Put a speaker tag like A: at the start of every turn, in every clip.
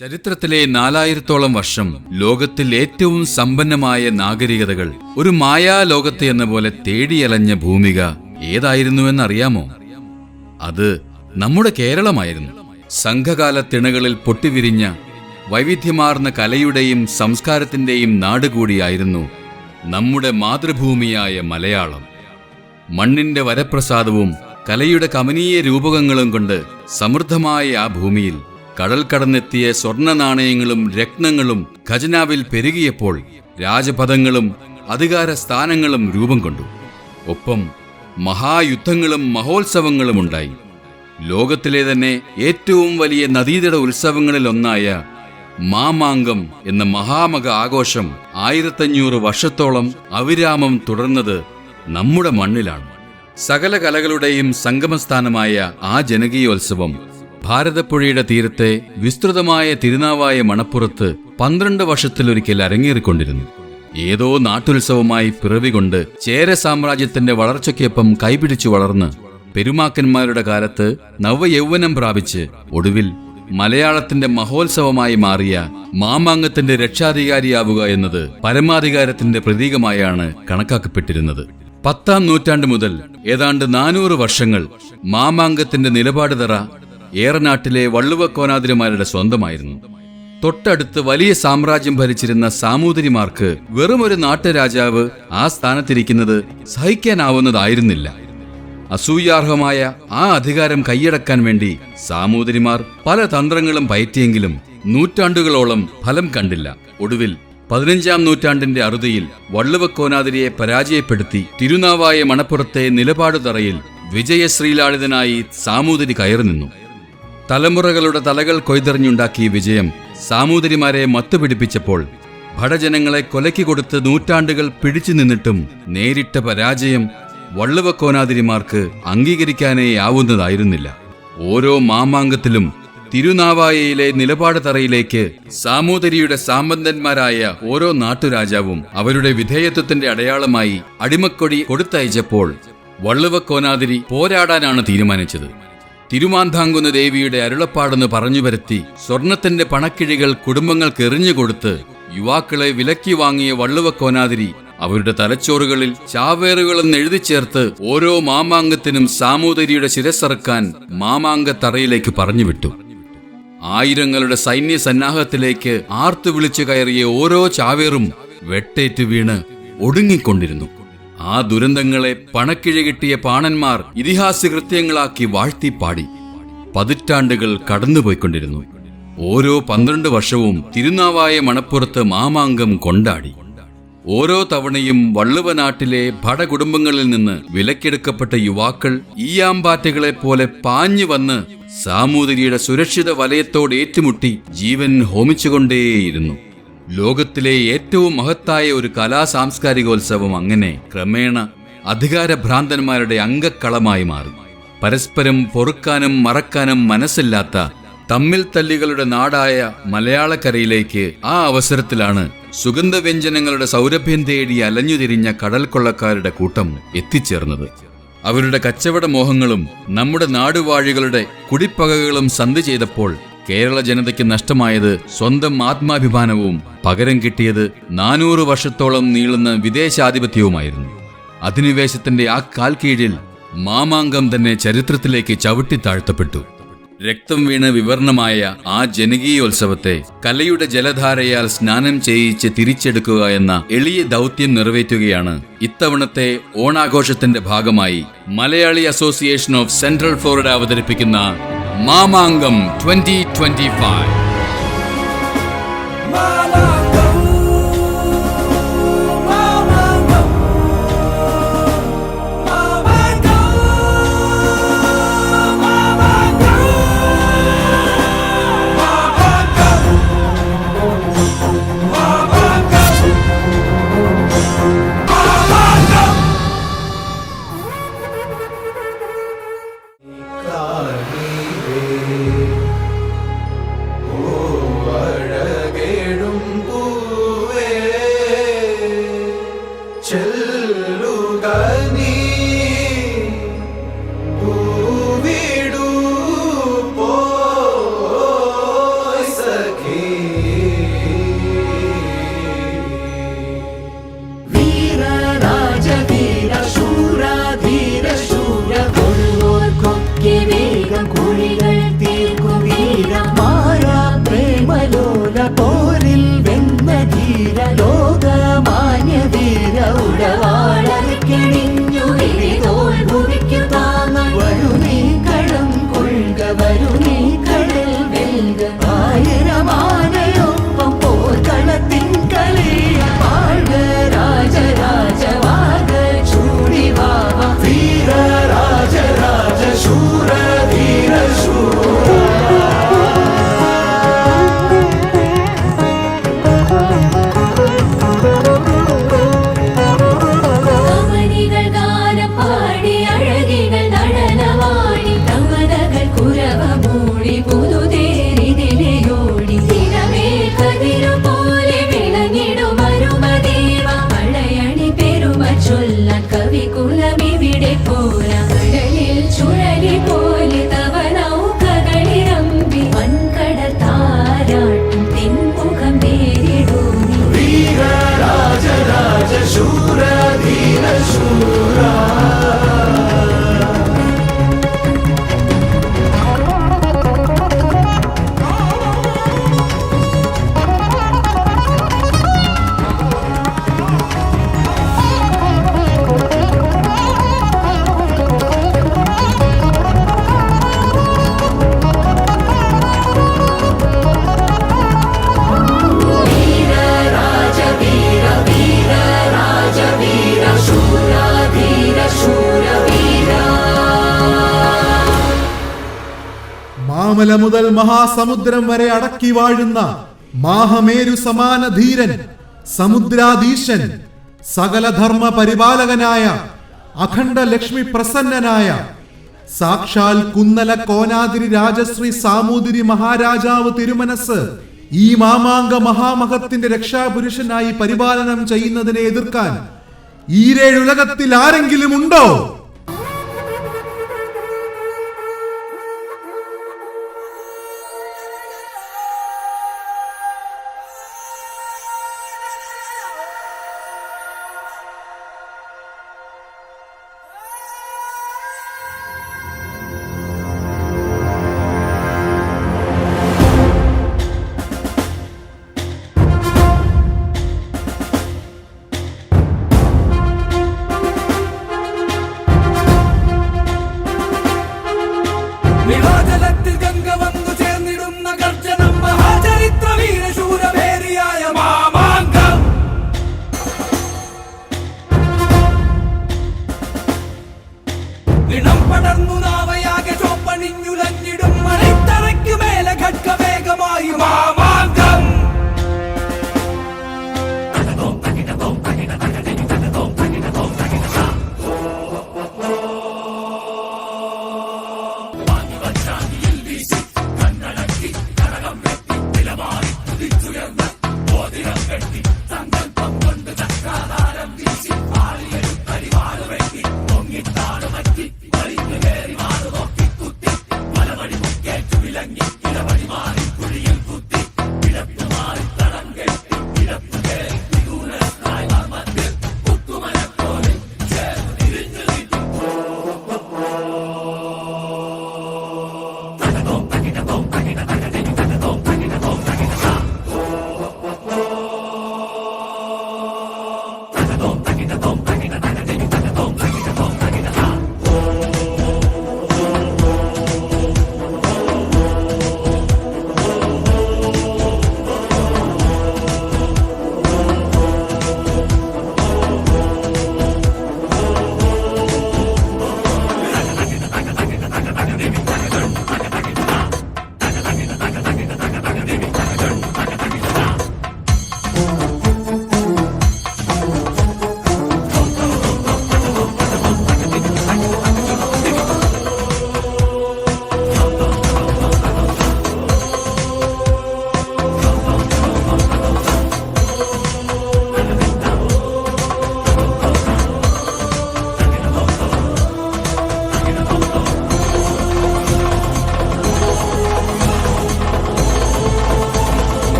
A: ചരിത്രത്തിലെ 4000-ഓളം വർഷം ലോകത്തിൽ ഏറ്റവും സമ്പന്നമായ നാഗരികതകൾ ഒരു മായാലോകത്തെ എന്ന പോലെ തേടിയലഞ്ഞ ഭൂമിക ഏതായിരുന്നുവെന്നറിയാമോ? അത് നമ്മുടെ കേരളമായിരുന്നു. സംഘകാല തിണകളിൽ പൊട്ടിവിരിഞ്ഞ വൈവിധ്യമാർന്ന കലയുടെയും സംസ്കാരത്തിന്റെയും നാടുകൂടിയായിരുന്നു നമ്മുടെ മാതൃഭൂമിയായ മലയാളം. മണ്ണിന്റെ വരപ്രസാദവും കലയുടെ കമനീയ രൂപകങ്ങളും കൊണ്ട് സമൃദ്ധമായ ആ ഭൂമിയിൽ കടൽ കടന്നെത്തിയ സ്വർണ്ണ നാണയങ്ങളും രത്നങ്ങളും ഖജനാവിൽ പെരുകിയപ്പോൾ രാജപദങ്ങളും അധികാര സ്ഥാനങ്ങളും രൂപം കൊണ്ടു. ഒപ്പം മഹായുദ്ധങ്ങളും മഹോത്സവങ്ങളും ഉണ്ടായി. ലോകത്തിലെ തന്നെ ഏറ്റവും വലിയ നദീതട ഉത്സവങ്ങളിലൊന്നായ മാമാങ്കം എന്ന മഹാമക ആഘോഷം 1500 വർഷത്തോളം അവിരാമം തുടർന്നത് നമ്മുടെ മണ്ണിലാണ്. സകല കലകളുടെയും സംഗമസ്ഥാനമായ ആ ജനകീയോത്സവം ഭാരതപ്പുഴയുടെ തീരത്തെ വിസ്തൃതമായ തിരുനാവായ മണപ്പുറത്ത് 12 വർഷത്തിലൊരിക്കൽ അരങ്ങേറിക്കൊണ്ടിരുന്നു. ഏതോ നാട്ടുത്സവമായി പിറവികൊണ്ട് ചേര സാമ്രാജ്യത്തിന്റെ വളർച്ചയ്ക്കൊപ്പം കൈപിടിച്ചു വളർന്ന് പെരുമാക്കന്മാരുടെ കാലത്ത് നവയൗവനം പ്രാപിച്ച് ഒടുവിൽ മലയാളത്തിന്റെ മഹോത്സവമായി മാറിയ മാമാങ്കത്തിന്റെ രക്ഷാധികാരിയാവുക എന്നത് പരമാധികാരത്തിന്റെ പ്രതീകമായാണ് കണക്കാക്കപ്പെട്ടിരുന്നത്. 10-ാം നൂറ്റാണ്ട് മുതൽ ഏതാണ്ട് 400 വർഷങ്ങൾ മാമാങ്കത്തിന്റെ നിലപാട് തറ ഏറനാട്ടിലെ വള്ളുവക്കോനാതിരിമാരുടെ സ്വന്തമായിരുന്നു. തൊട്ടടുത്ത് വലിയ സാമ്രാജ്യം ഭരിച്ചിരുന്ന സാമൂതിരിമാർക്ക് വെറുമൊരു നാട്ടുരാജാവ് ആ സ്ഥാനത്തിരിക്കുന്നത് സഹിക്കാനാവുന്നതായിരുന്നില്ല. അസൂയാർഹമായ ആ അധികാരം കൈയടക്കാൻ വേണ്ടി സാമൂതിരിമാർ പല തന്ത്രങ്ങളും പയറ്റിയെങ്കിലും നൂറ്റാണ്ടുകളോളം ഫലം കണ്ടില്ല. ഒടുവിൽ 15-ാം നൂറ്റാണ്ടിന്റെ അറുതിയിൽ വള്ളുവക്കോനാതിരിയെ പരാജയപ്പെടുത്തി തിരുനാവായ മണപ്പുറത്തെ നിലപാടുതറയിൽ വിജയശ്രീലാളിതനായി സാമൂതിരി കയറി നിന്നു. തലമുറകളുടെ തലകൾ കൊയ്തെറിഞ്ഞുണ്ടാക്കിയ വിജയം സാമൂതിരിമാരെ മത്തുപിടിപ്പിച്ചപ്പോൾ ഭടജനങ്ങളെ കൊലയ്ക്ക് കൊടുത്ത് നൂറ്റാണ്ടുകൾ പിടിച്ചു നിന്നിട്ടും നേരിട്ട പരാജയം വള്ളുവക്കോനാതിരിമാർക്ക് അംഗീകരിക്കാനേ ആവുന്നതായിരുന്നില്ല. ഓരോ മാമാങ്കത്തിലും തിരുനാവായയിലെ നിലപാട് തറയിലേക്ക് സാമൂതിരിയുടെ സാമന്തന്മാരായ ഓരോ നാട്ടുരാജാവും അവരുടെ വിധേയത്വത്തിന്റെ അടയാളമായി അടിമക്കൊടി കൊടുത്തയച്ചപ്പോൾ വള്ളുവക്കോനാതിരി പോരാടാനാണ് തീരുമാനിച്ചത്. തിരുമാന്താംകുന്ന ദേവിയുടെ അരുളപ്പാടെന്ന് പറഞ്ഞു വരുത്തി സ്വർണത്തിന്റെ പണക്കിഴികൾ കുടുംബങ്ങൾക്ക് എറിഞ്ഞുകൊടുത്ത് യുവാക്കളെ വിലക്കി വാങ്ങിയ വള്ളുവക്കോനാതിരി അവരുടെ തലച്ചോറുകളിൽ ചാവേറുകളെന്ന് എഴുതിച്ചേർത്ത് ഓരോ മാമാങ്കത്തിനും സാമൂതിരിയുടെ ശിരസ്സറക്കാൻ മാമാങ്കത്തറയിലേക്ക് പറഞ്ഞുവിട്ടു. ആയിരങ്ങളുടെ സൈന്യ സന്നാഹത്തിലേക്ക് ആർത്തു വിളിച്ചു കയറിയ ഓരോ ചാവേറും വെട്ടേറ്റ് വീണ് ഒടുങ്ങിക്കൊണ്ടിരുന്നു. ആ ദുരന്തങ്ങളെ പണക്കിഴി കിട്ടിയ പാണന്മാർ ഇതിഹാസകൃത്യങ്ങളാക്കി വാഴ്ത്തിപ്പാടി. പതിറ്റാണ്ടുകൾ കടന്നുപോയിക്കൊണ്ടിരുന്നു. ഓരോ 12 വർഷവും തിരുനാവായ മണപ്പുറത്ത് മാമാങ്കം കൊണ്ടാടി. ഓരോ തവണയും വള്ളുവനാട്ടിലെ ഭടകുടുംബങ്ങളിൽ നിന്ന് വിലക്കെടുക്കപ്പെട്ട യുവാക്കൾ ഈയാമ്പാറ്റകളെ പോലെ പാഞ്ഞു വന്ന് സാമൂതിരിയുടെ സുരക്ഷിത വലയത്തോട് ഏറ്റുമുട്ടി ജീവൻ ഹോമിച്ചുകൊണ്ടേയിരുന്നു. ലോകത്തിലെ ഏറ്റവും മഹത്തായ ഒരു കലാസാംസ്കാരികോത്സവം അങ്ങനെ ക്രമേണ അധികാരഭ്രാന്തന്മാരുടെ അംഗക്കളമായി മാറി. പരസ്പരം പൊറുക്കാനും മറക്കാനും മനസ്സില്ലാത്ത തമ്മിൽ തല്ലികളുടെ നാടായ മലയാളക്കരയിലേക്ക് ആ അവസരത്തിലാണ് സുഗന്ധവ്യഞ്ജനങ്ങളുടെ സൗരഭ്യം തേടി അലഞ്ഞുതിരിഞ്ഞ കടൽ കൊള്ളക്കാരുടെ കൂട്ടം എത്തിച്ചേർന്നത്. അവരുടെ കച്ചവട മോഹങ്ങളും നമ്മുടെ നാടുവാഴികളുടെ കുടിപ്പകകളും സന്ധി ചെയ്തപ്പോൾ കേരള ജനതയ്ക്ക് നഷ്ടമായത് സ്വന്തം ആത്മാഭിമാനവും പകരം കിട്ടിയത് 400 വർഷത്തോളം നീളുന്ന വിദേശാധിപത്യവുമായിരുന്നു. അധിനിവേശത്തിന്റെ ആ കാൽക്കീഴിൽ മാമാങ്കം തന്നെ ചരിത്രത്തിലേക്ക് ചവിട്ടിത്താഴ്ത്തപ്പെട്ടു. രക്തം വീണ് വിവർണമായ ആ ജനകീയോത്സവത്തെ കലയുടെ ജലധാരയാൽ സ്നാനം ചെയ്യിച്ച് തിരിച്ചെടുക്കുക എന്ന എളിയ ദൗത്യം നിറവേറ്റുകയാണ് ഇത്തവണത്തെ ഓണാഘോഷത്തിന്റെ ഭാഗമായി Malayali association of central Florida അവതരിപ്പിക്കുന്ന മാമാങ്കം 2025.
B: മാമല മുതൽ മഹാസമുദ്രം വരെ അടക്കി വാഴുന്ന മാഹമേരു സമാന ധീരൻ, സമുദ്രാധീശൻ, സകല ധർമ്മ പരിപാലകനായ, അഖണ്ഡ ലക്ഷ്മി പ്രസന്നനായ, സാക്ഷാൽ കുന്നല കോനാതിരി രാജശ്രീ സാമൂതിരി മഹാരാജാവ് തിരുമനസ് ഈ മാമാങ്ക മഹാമഹത്തിന്റെ രക്ഷാപുരുഷനായി പരിപാലനം ചെയ്യുന്നതിനെ എതിർക്കാൻ ഈരേഴുലകത്തിൽ ആരെങ്കിലും ഉണ്ടോ?
C: നിളാജലത്തിൽ ഗംഗ വന്നു ചേർന്നിടുന്ന ഗർജനം മഹാചരിത്ര വീരശൂരഭേരിയായ മാമാങ്കം. നിണം പടർന്നു നാവയാകെ ചോപ്പണിഞ്ഞുലഞ്ഞിടും മണിത്തറയ്ക്കു മേലെ ഘട്ടവേഗമായി മാമാങ്കം.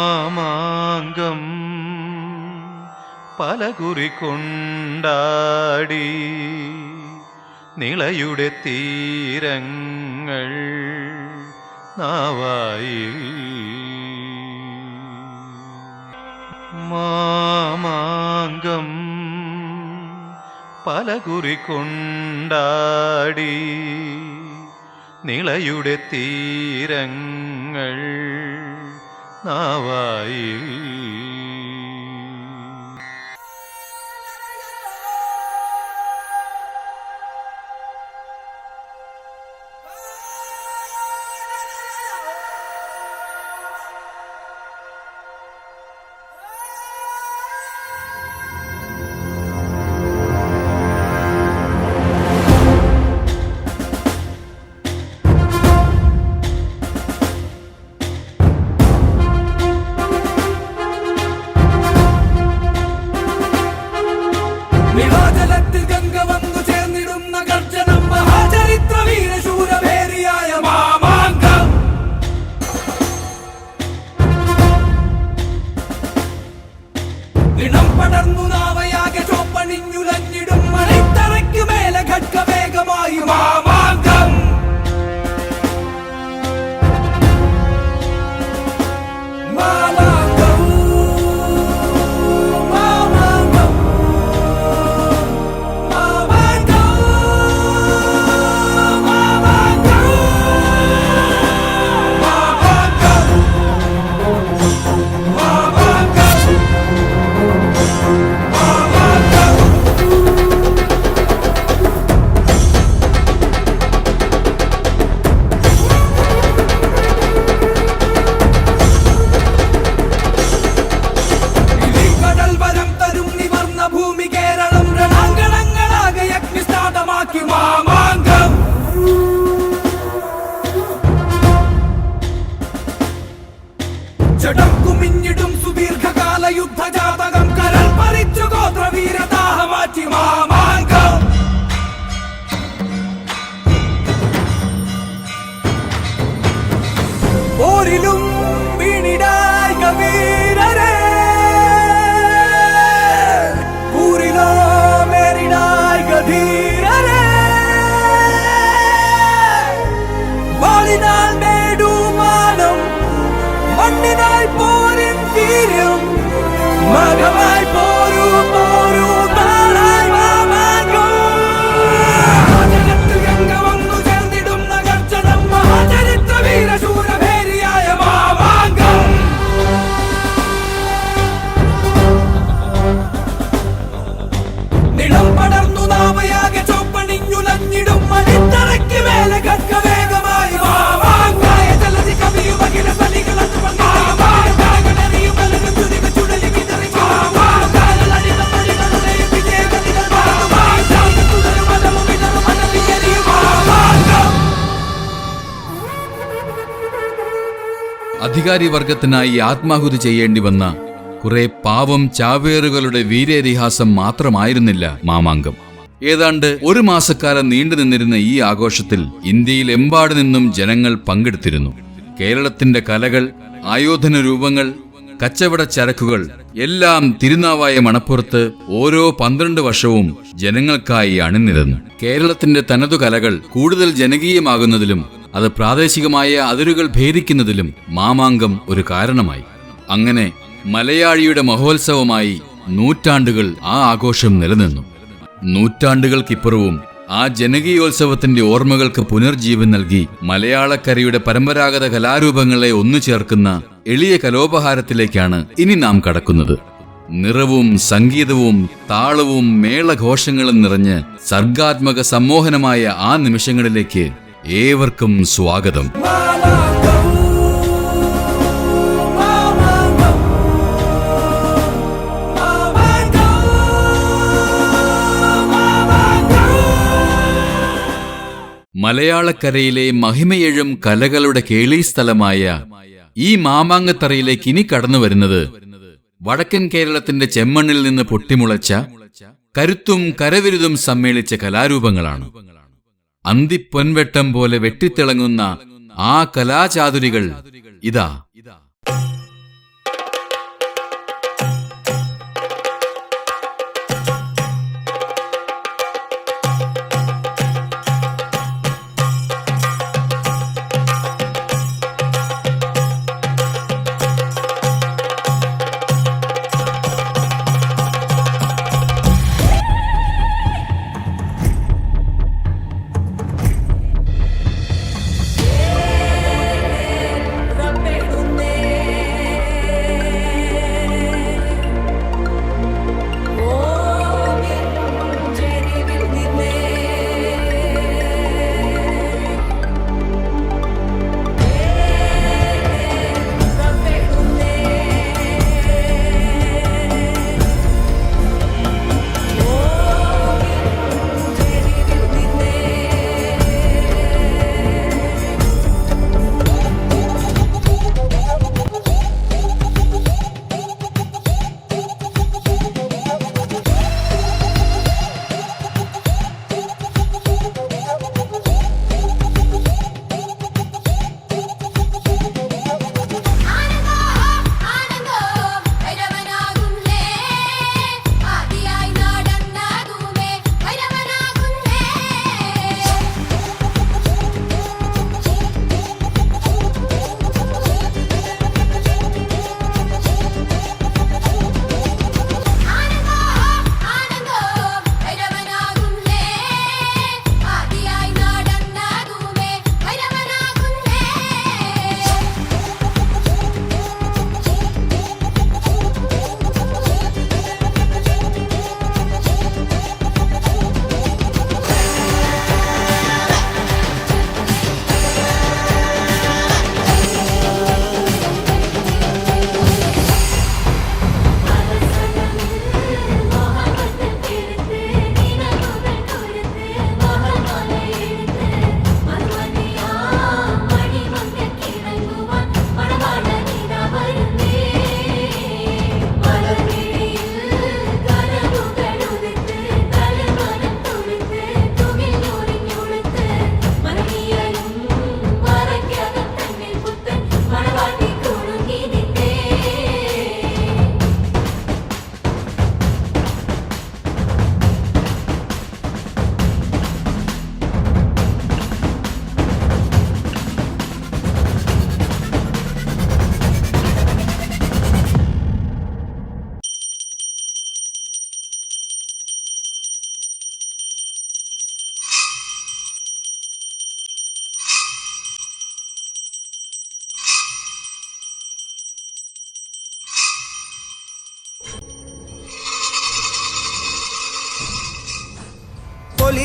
D: മാമാങ്കം പലകുറി കൊണ്ടാടി നിളയുടെ തീരങ്ങൾ നാവായി. മാമാങ്കം പലകുറി കൊണ്ടാടി നിളയുടെ തീരങ്ങൾ നാവായി.
C: പോരിലും വീണിടായി കവീരരെ ഊരിലോ മേരിടായി ഗധീരരെ വാളിനാൽ നേടുമാനം മണ്ണിനായി പോരിൻ വീര്യം മകമായി പോരൂ പോരൂ നാളായി മാമാങ്കം ജഗത്തിൽ ഗംഗ വന്നു ചേർന്നിടുന്ന ഗർജനം മഹാചരിത്ര വീരശൂരഭേരിയായ മാമാങ്കം നിളം പടർന്നു നാവയാകെ ചോപ്പണിഞ്ഞുലഞ്ഞിടും മണിത്തറയ്ക്ക് മേലെ ഖഡ്ഗവേഗമായി മാമാങ്കായ ജലധി കവിയും അഖില സലികള
A: അധികാരി വർഗത്തിനായി ആത്മാഹുതി ചെയ്യേണ്ടി വന്ന കുറെ പാവം ചാവേറുകളുടെ വീരേതിഹാസം മാത്രമായിരുന്നില്ല മാമാങ്കം. ഏതാണ്ട് ഒരു മാസക്കാലം നീണ്ടു നിന്നിരുന്ന ഈ ആഘോഷത്തിൽ ഇന്ത്യയിൽ എമ്പാട് നിന്നും ജനങ്ങൾ പങ്കെടുത്തിരുന്നു. കേരളത്തിന്റെ കലകൾ, ആയോധന രൂപങ്ങൾ, കച്ചവട ചരക്കുകൾ എല്ലാം തിരുനാവായ മണപ്പുറത്ത് ഓരോ 12 വർഷവും ജനങ്ങൾക്കായി അണിനിരന്നു. കേരളത്തിന്റെ തനതു കലകൾ കൂടുതൽ ജനകീയമാകുന്നതിലും അത് പ്രാദേശികമായ അതിരുകൾ ഭേദിക്കുന്നതിലും മാമാങ്കം ഒരു കാരണമായി. അങ്ങനെ മലയാളിയുടെ മഹോത്സവമായി നൂറ്റാണ്ടുകൾ ആ ആഘോഷം നിലനിന്നു. നൂറ്റാണ്ടുകൾക്കിപ്പുറവും ആ ജനകീയോത്സവത്തിന്റെ ഓർമ്മകൾക്ക് പുനർജീവൻ നൽകി മലയാളക്കരയുടെ പരമ്പരാഗത കലാരൂപങ്ങളെ ഒന്നു ചേർക്കുന്ന എളിയ കലോപഹാരത്തിലേക്കാണ് ഇനി നാം കടക്കുന്നത്. നിറവും സംഗീതവും താളവും മേളഘോഷങ്ങളും നിറഞ്ഞ് സർഗാത്മക സമ്മോഹനമായ ആ നിമിഷങ്ങളിലേക്ക് ഏവർക്കും സ്വാഗതം. മലയാളക്കരയിലെ മഹിമയെഴും കലകളുടെ കേളീസ്ഥലമായ ഈ മാമാങ്കത്തറയിലേക്ക് ഇനി കടന്നു വരുന്നത് വടക്കൻ കേരളത്തിന്റെ ചെമ്മണ്ണിൽ നിന്ന് പൊട്ടിമുളച്ച കരുത്തും കരവിരുതും സമ്മേളിച്ച കലാരൂപങ്ങളാണ്. അന്തിപ്പൊൻവെട്ടം പോലെ വെട്ടിത്തിളങ്ങുന്ന ആ കലാചാതുരികൾ ഇതാ.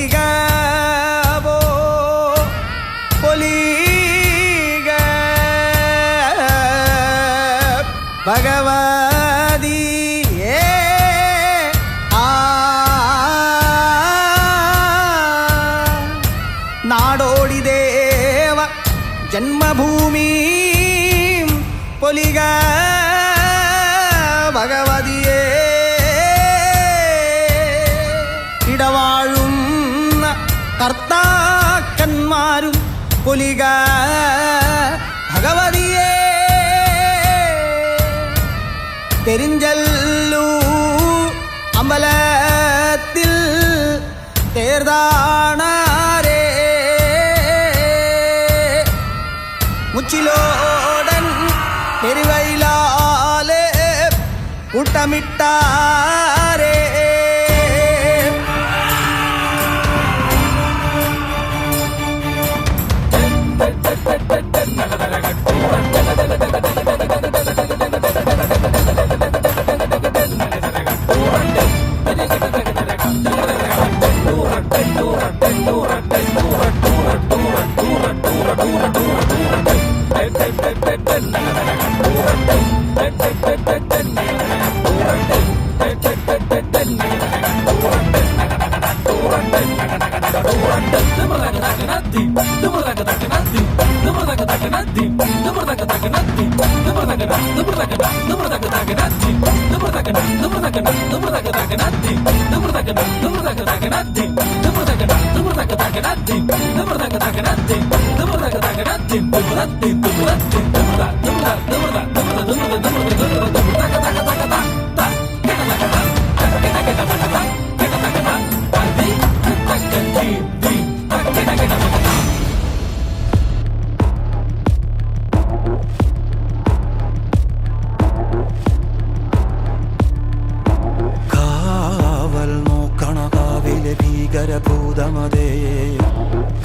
E: പൊലിക പോ പൊലിക ഭഗവതിയേ നാടോടി ദേവ ജന്മഭൂമി പൊലിക ഭഗവതിയേ ഇടവാഴുന്ന കർത്താക്കന്മാരും പൊലിക ഭഗവതിയേ പെരിഞ്ചല്ലൂ അമ്പലത്തിൽ തേർതാണാരേ മുച്ചിലോടൻ പെരുവയിലാലെ കൂട്ടമിട്ടാരേ ഭീകരഭൂതമതേ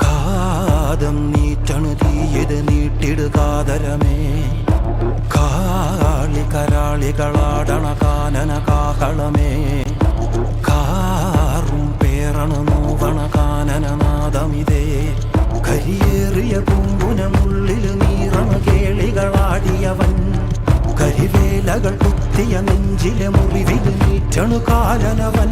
E: കാതം നീറ്റണു തീയത് നീട്ടിടുകാതരമേ കാളി കരാളികളാടണ കാനന കാഹളമേ കാറും പേറണു നോവണ കാനനനാദമിതേ കരിയേറിയ പൂമ്പുനമുള്ളിൽ നീറണ കേളികളാടിയവൻ കരിവേലകൾ കുത്തിയ നെഞ്ചിലെ മുറിവിൽ നീറ്റണു കാലനവൻ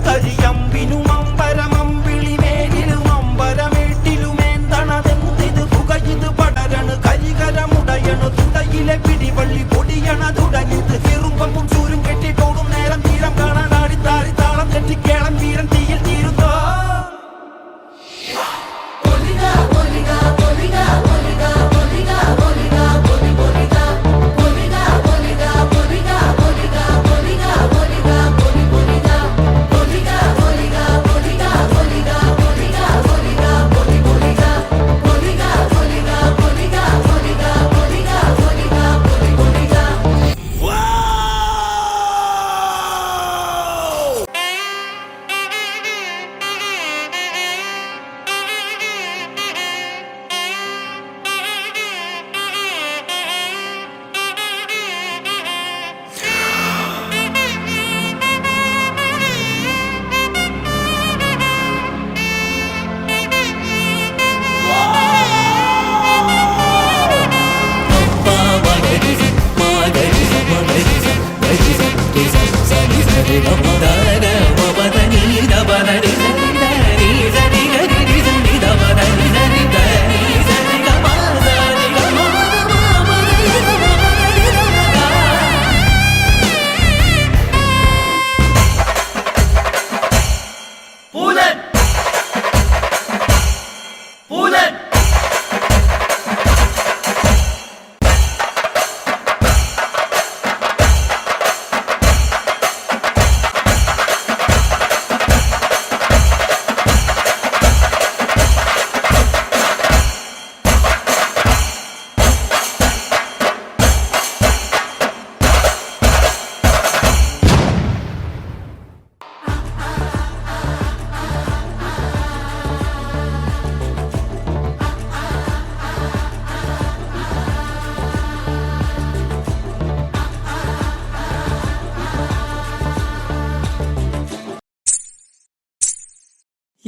E: കരിയമ്പിനും അമ്പരമമ്പിളിമേലിലും അമ്പരമേട്ടിലുമേന്തണതെന്തിത് പുകയിത് പടരണു കരികരമുടയണു തുടയിലെ പിടിവള്ളി പൊടിയണ തുടങ്ങിത് ചെറുമ്പും ചൂരും കെട്ടിട്ടോടും നേരം തീരം കാണാൻ ആടിത്താറി താളം കെട്ടിക്കേളം വീരൻ തീയിൽ തീരുന്നോ
C: Poliga,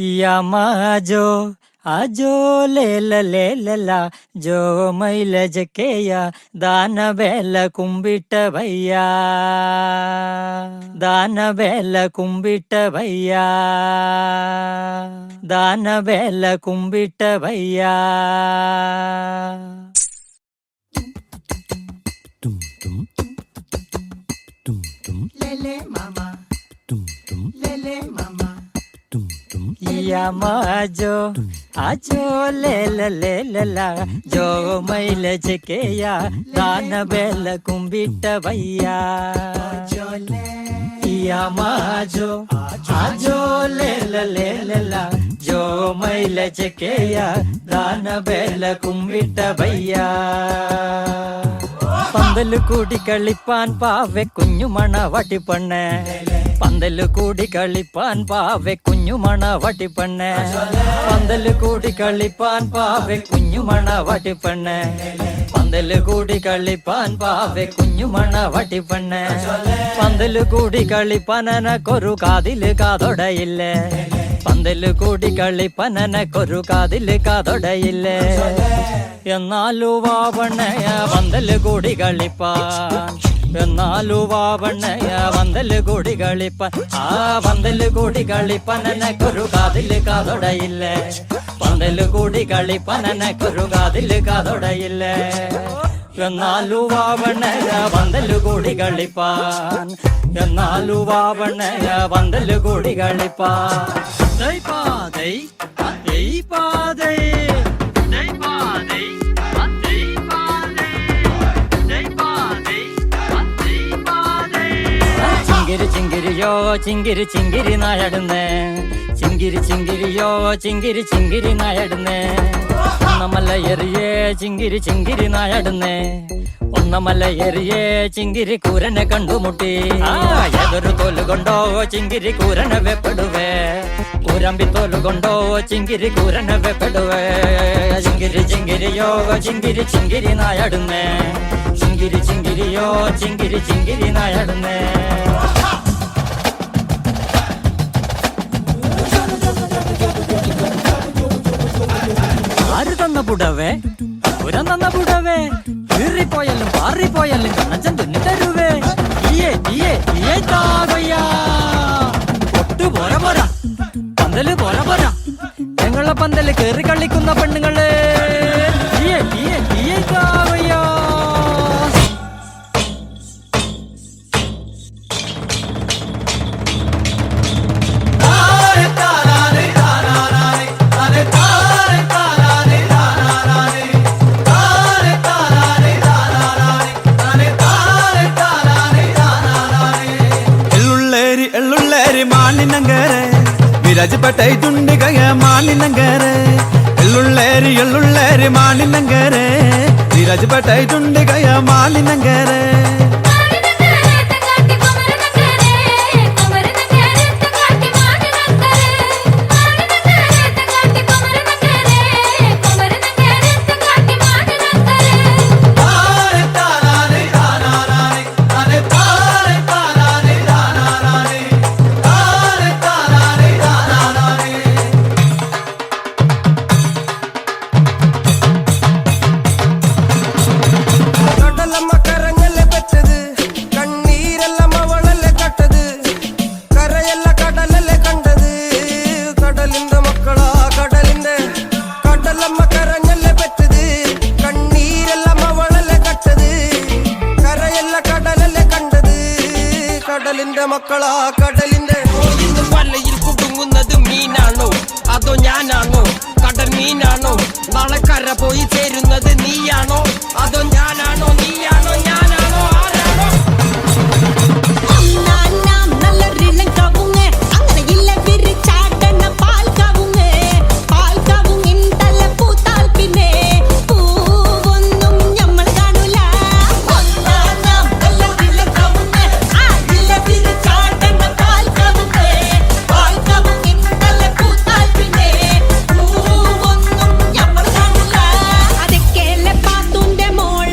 F: യമാജോ ആജോ ലേല ജോ മൈല ജക്കേയ ദാനവേല കുമ്പിട്ട ഭയ്യ ദാനവേല കുമ്പിട്ട ഭയ്യ ദാനവേല കുമ്പിട്ട ഭയ്യ യമാജോ ആജോ ലേല ജോ മൈല ജക്കേയ ദാനവേല കുമ്പിട്ട ഭയ്യ യമാജോ ആജോ ലേല ജോ മൈല ജക്കേയ ദാനവേല കുമ്പിട്ട ഭയ്യ പന്തല് കൂടി കളിപ്പാൻ പാവെ കുഞ്ഞുമണ വട്ടിപ്പണ്ണേ പന്തല് കൂടി കളിപ്പാൻ പാവെ കുഞ്ഞുമണ വട്ടിപ്പണ്ണേ പന്തല് കൂടി കളിപ്പാൻ പാവെ കുഞ്ഞുമണ വട്ടിപ്പണ്ണേ പന്തല് കൂടി കളിപ്പാൻ പാവെ കുഞ്ഞുമണ വട്ടിപ്പണ്ണേ പന്തല് കൂടി കളിപ്പാനക്കൊരു കാതില് കാതൊടയില്ലേ പന്തല് കൂടി കളിപ്പനക്കൊരു കാതില് കാതൊടയില്ലേ എന്നാലു വാവണ്ണയ പന്തല് കൂടി കളിപ്പാൻ എന്നാലു വാവണ്ണയ പന്തല് കൂടി കളിപ്പാൻ ആ പന്തല് കൂടി കളിപ്പനക്കൊരു കാതില് കാതൊടയില്ലേ പന്തല് കൂടി കളിപ്പനക്കൊരു കാതില് കാതൊടയില്ലേ എന്നാലു വാവണ്ണയ പന്തല് കൂടി കളിപ്പാൻ എന്നാലു വാവണ്ണയ പന്തല് കൂടി കളിപ്പാൻ ദൈ പാതൈ ദൈ പാതൈ ദൈ പാതൈ ദൈ പാതൈ ദൈ പാതൈ ദൈ പാതൈ ചിങ്കിരി ചിങ്കിരിയോ ചിങ്കിരി ചിങ്കിരി നായടുന്നേ ചിങ്കിരി ചിങ്കിരിയോ ചിങ്കിരി ചിങ്കിരി നായടുന്നേ ഒന്നമല്ല എറിയേ ചിങ്കിരി ചിങ്കിരി നായടുന്നേ ഒന്നമല്ല എറിയേ ചിങ്കിരി കൂരനെ കണ്ടുമുട്ടി ഏതൊരു തോലുകൊണ്ടോ ചിങ്കിരി കൂരനെ വെപ്പെടുവേ കൂരമ്പി തോലുകൊണ്ടോ ചിങ്കിരി കൂരനെ വെപ്പെടുവേ ചിങ്കിരി ചിങ്കിരിയോ ചിങ്കിരി ചിങ്കിരി നായടുന്നേ ചിങ്കിരി ചിങ്കിരിയോ ചിങ്കിരി ചിങ്കിരി നായടുന്നേ ആര് തന്ന പുടവേ പുരം തന്ന പുടവേ കീറിപ്പോയാലും പാറിപ്പോയാലും കണ്ണച്ചൻ തുന്നി തരുവേ ഒട്ടു പോര പോരാ പന്തല് പോര പോരാ ഞങ്ങളെ പന്തല് കേറി കളിക്കുന്ന പെണ്ണുങ്ങള്
E: വിരാജപ്പെട്ട ചുണ്ടികയ മാനിനങ്കരെ എള്ളുള്ളേരി മാനിനങ്കരെ വിരാജപ്പെട്ട ചുണ്ടികയ മാനിനങ്കരെ മക്കളാ കടലിന്റെ വലയിൽ കുടുങ്ങുന്നത് മീനാണോ അതോ ഞാനാണോ കടൽ മീനാണോ നാളെ കര പോയി ചേരുന്നത് നീയാണോ അതോ ഞാനാണോ നീയാണോ ഞാനാണോ ആരാണോ
G: മോള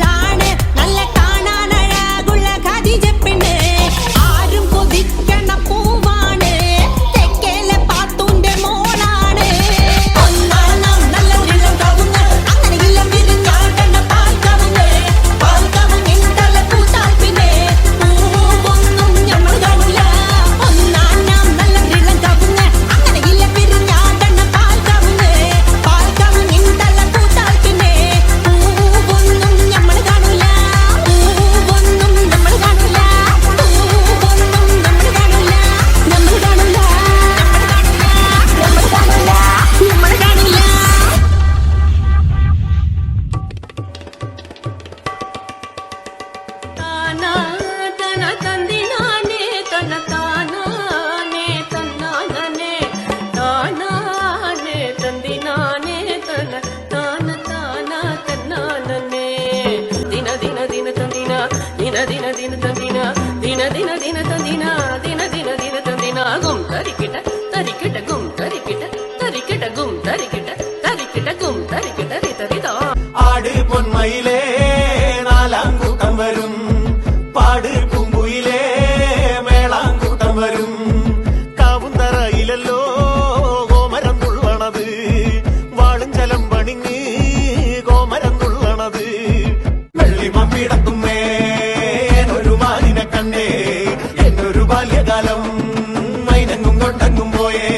G: തരിക്കിട്ടകും തരിക്കിട്ട തരിക്കിട്ടകും തരിക്കിട്ട തരിക്കിട്ടകും തരിക്കിട്ട റിതറിതോ
E: ആട് പൊന്മയിലേ നാലാം കൂട്ടം വരും പാട് പൂങ്കുയിലേ മേളാം കൂട്ടം വരും കാവുന്തറയിലല്ലോ കോമരം തുള്ളണത് വാളും ചലം പണിങ്ങ് കോമരം തുള്ളണത് വെള്ളിമമ്പിടത്തുമ്മേ ഒരു മാലിനെ കണ്ടേ എന്നൊരു ബാല്യകാലം മൈനങ്ങും കൊണ്ടങ്ങും പോയേ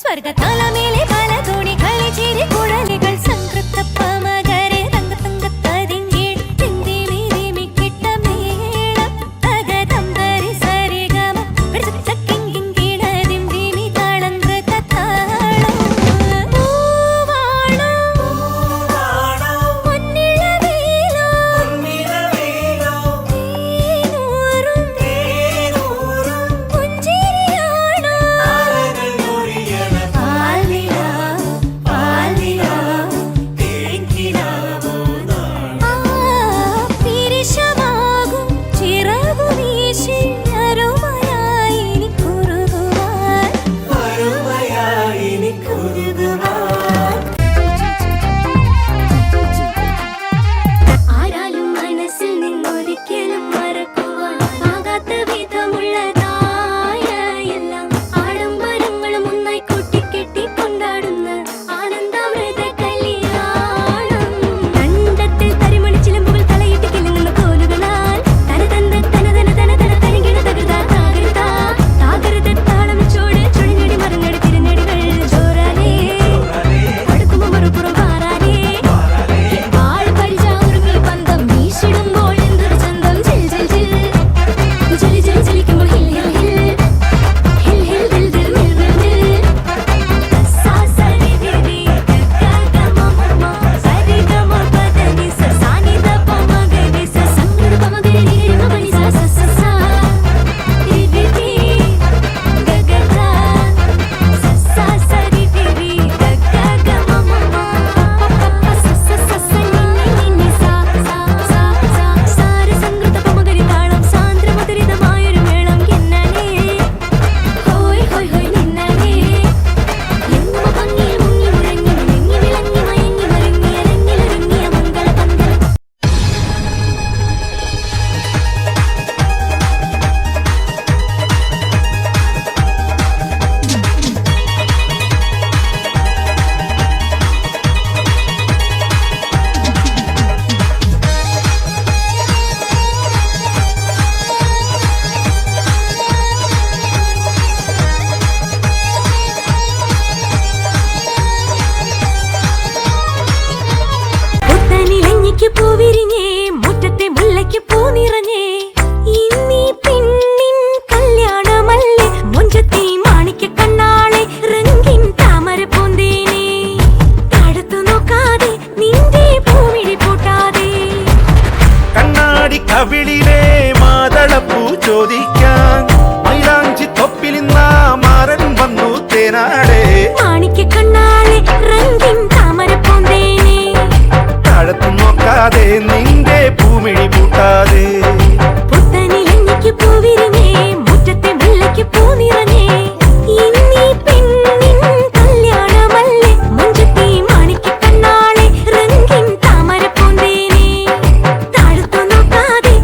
H: സ്വർഗത്താല മേലെ പല തോണി കളി ചിരി കുഴലികൾ സംതൃപ്ത മകരെ തങ്ക തങ്ക തതിങ്കീൾ തിന്തി മീതി കിട്ട മേളം തകതംബരി സരിഗമ പിടിച്ചക്കിങ്കിങ്കിട ദിംബി മീ താളം കൃത താളം പൂവാണോ പൊന്നിളവേലോ തേനൂറും പുഞ്ചിരിയാണോ ആരാലും മനസ്സിൽ നിന്നൊരിക്കലും മറക്കുവാൻ ആകാത്ത വിധമുള്ളതായ എല്ലാം ആഡംബരങ്ങളും ഒന്നായി കൂട്ടിക്കെട്ടി കൊണ്ടാടുന്ന ആനന്ദാമൃത കല്യാണം. കണ്ടത്തിൽ തരിമണി ചിലമ്പുകൾ തലയിട്ട് കിലുങ്ങുന്ന കോലുകളാൽ തനതന്ത തനതന തനതന തരികിട തകൃതാ താകൃതാ താകൃത താളം ചോട് ചുഴിഞ്ഞടി മറിഞ്ഞടി തിരുനടികൾ ചോരാനേ അടുക്കുമ്പോ മറുപുറം പാറാനേ ആള് പരിചാറുകൾ പന്തം വീശിടുമ്പോൾ എന്തൊരു ചന്തം ചിൽ ചിൽ ചിൽ ചിലി ചിലി ചിലിക്കുമ്പോൾ ഹിൽ ഹിൽ ഹിൽ ഹിൽ ഹിൽ ദിൽ ദിൽ മിൽ മിൽ മിൽ സാ സരി ദിരി ഗഗ മമ സരി ഗമ പദനി സ സാനി ദ പമ ഗരി സ സംഗ പമ ഗരി രി മമ സ സ സ സ രി രി രി ഗഗ ഗ സ സ സരി ദിരി ഗഗ ഗ മമ സ സ സ സ നി നി സ സ സ സ സാര സംഗൃത പമഗരി താളം സാന്ദ്രമധുരിതമായൊരു മേളം കിന്നണേ ഹോയ് ഹോയ് ഹോയ് നിന്നണേ എങ്ങുമ ഭംഗിയിൽ മുങ്ങി മുഴങ്ങി മുഴങ്ങി വിളങ്ങി മയങ്ങി മരുങ്ങി അരങ്ങിലൊരുങ്ങിയ മംഗളപന്തൽ. പുത്തനിലഞ്ഞിക്ക് പൂവിരിഞ്ഞേ മുറ്റത്തെ മുല്ലയ്ക്ക് പൂ നിറഞ്ഞേ ഇന്നീ പെണ്ണിൻ കല്യാണമല്ലേ മൊഞ്ചത്തി മാണിക്ക കണ്ണാളെ റംഗിൻ താമര പൂന്തേനെ തടുത്തു നോക്കാതെ നിന്റെ പൂമിഴി പൂട്ടാതെ
E: കണ്ണാടി കവിളിലെ മാതളപ്പൂ ചോദിക്കാൻ മൈലാഞ്ചി തൊപ്പിലിന്ന മാരൻ വന്നു തേനാടേ
H: മാണിക്ക കണ്ണാളെ റംഗിൻ താമര പൂന്തേനെ
E: താഴത്തു നോക്കാതെ നിന്റെ പൂമിഴി പൂട്ടാതെ
H: പുത്തനിലഞ്ഞിക്ക് പൂവിരിഞ്ഞേ മുറ്റത്തെ മുല്ലയ്ക്ക് പൂ നിറഞ്ഞേ ഇന്നീ പെണ്ണിൻ കല്യാണമല്ലേ മൊഞ്ചത്തി മാണിക്ക കണ്ണാളെ റംഗിൻ താമര പൂന്തേനെ താഴത്തു നോക്കാതെ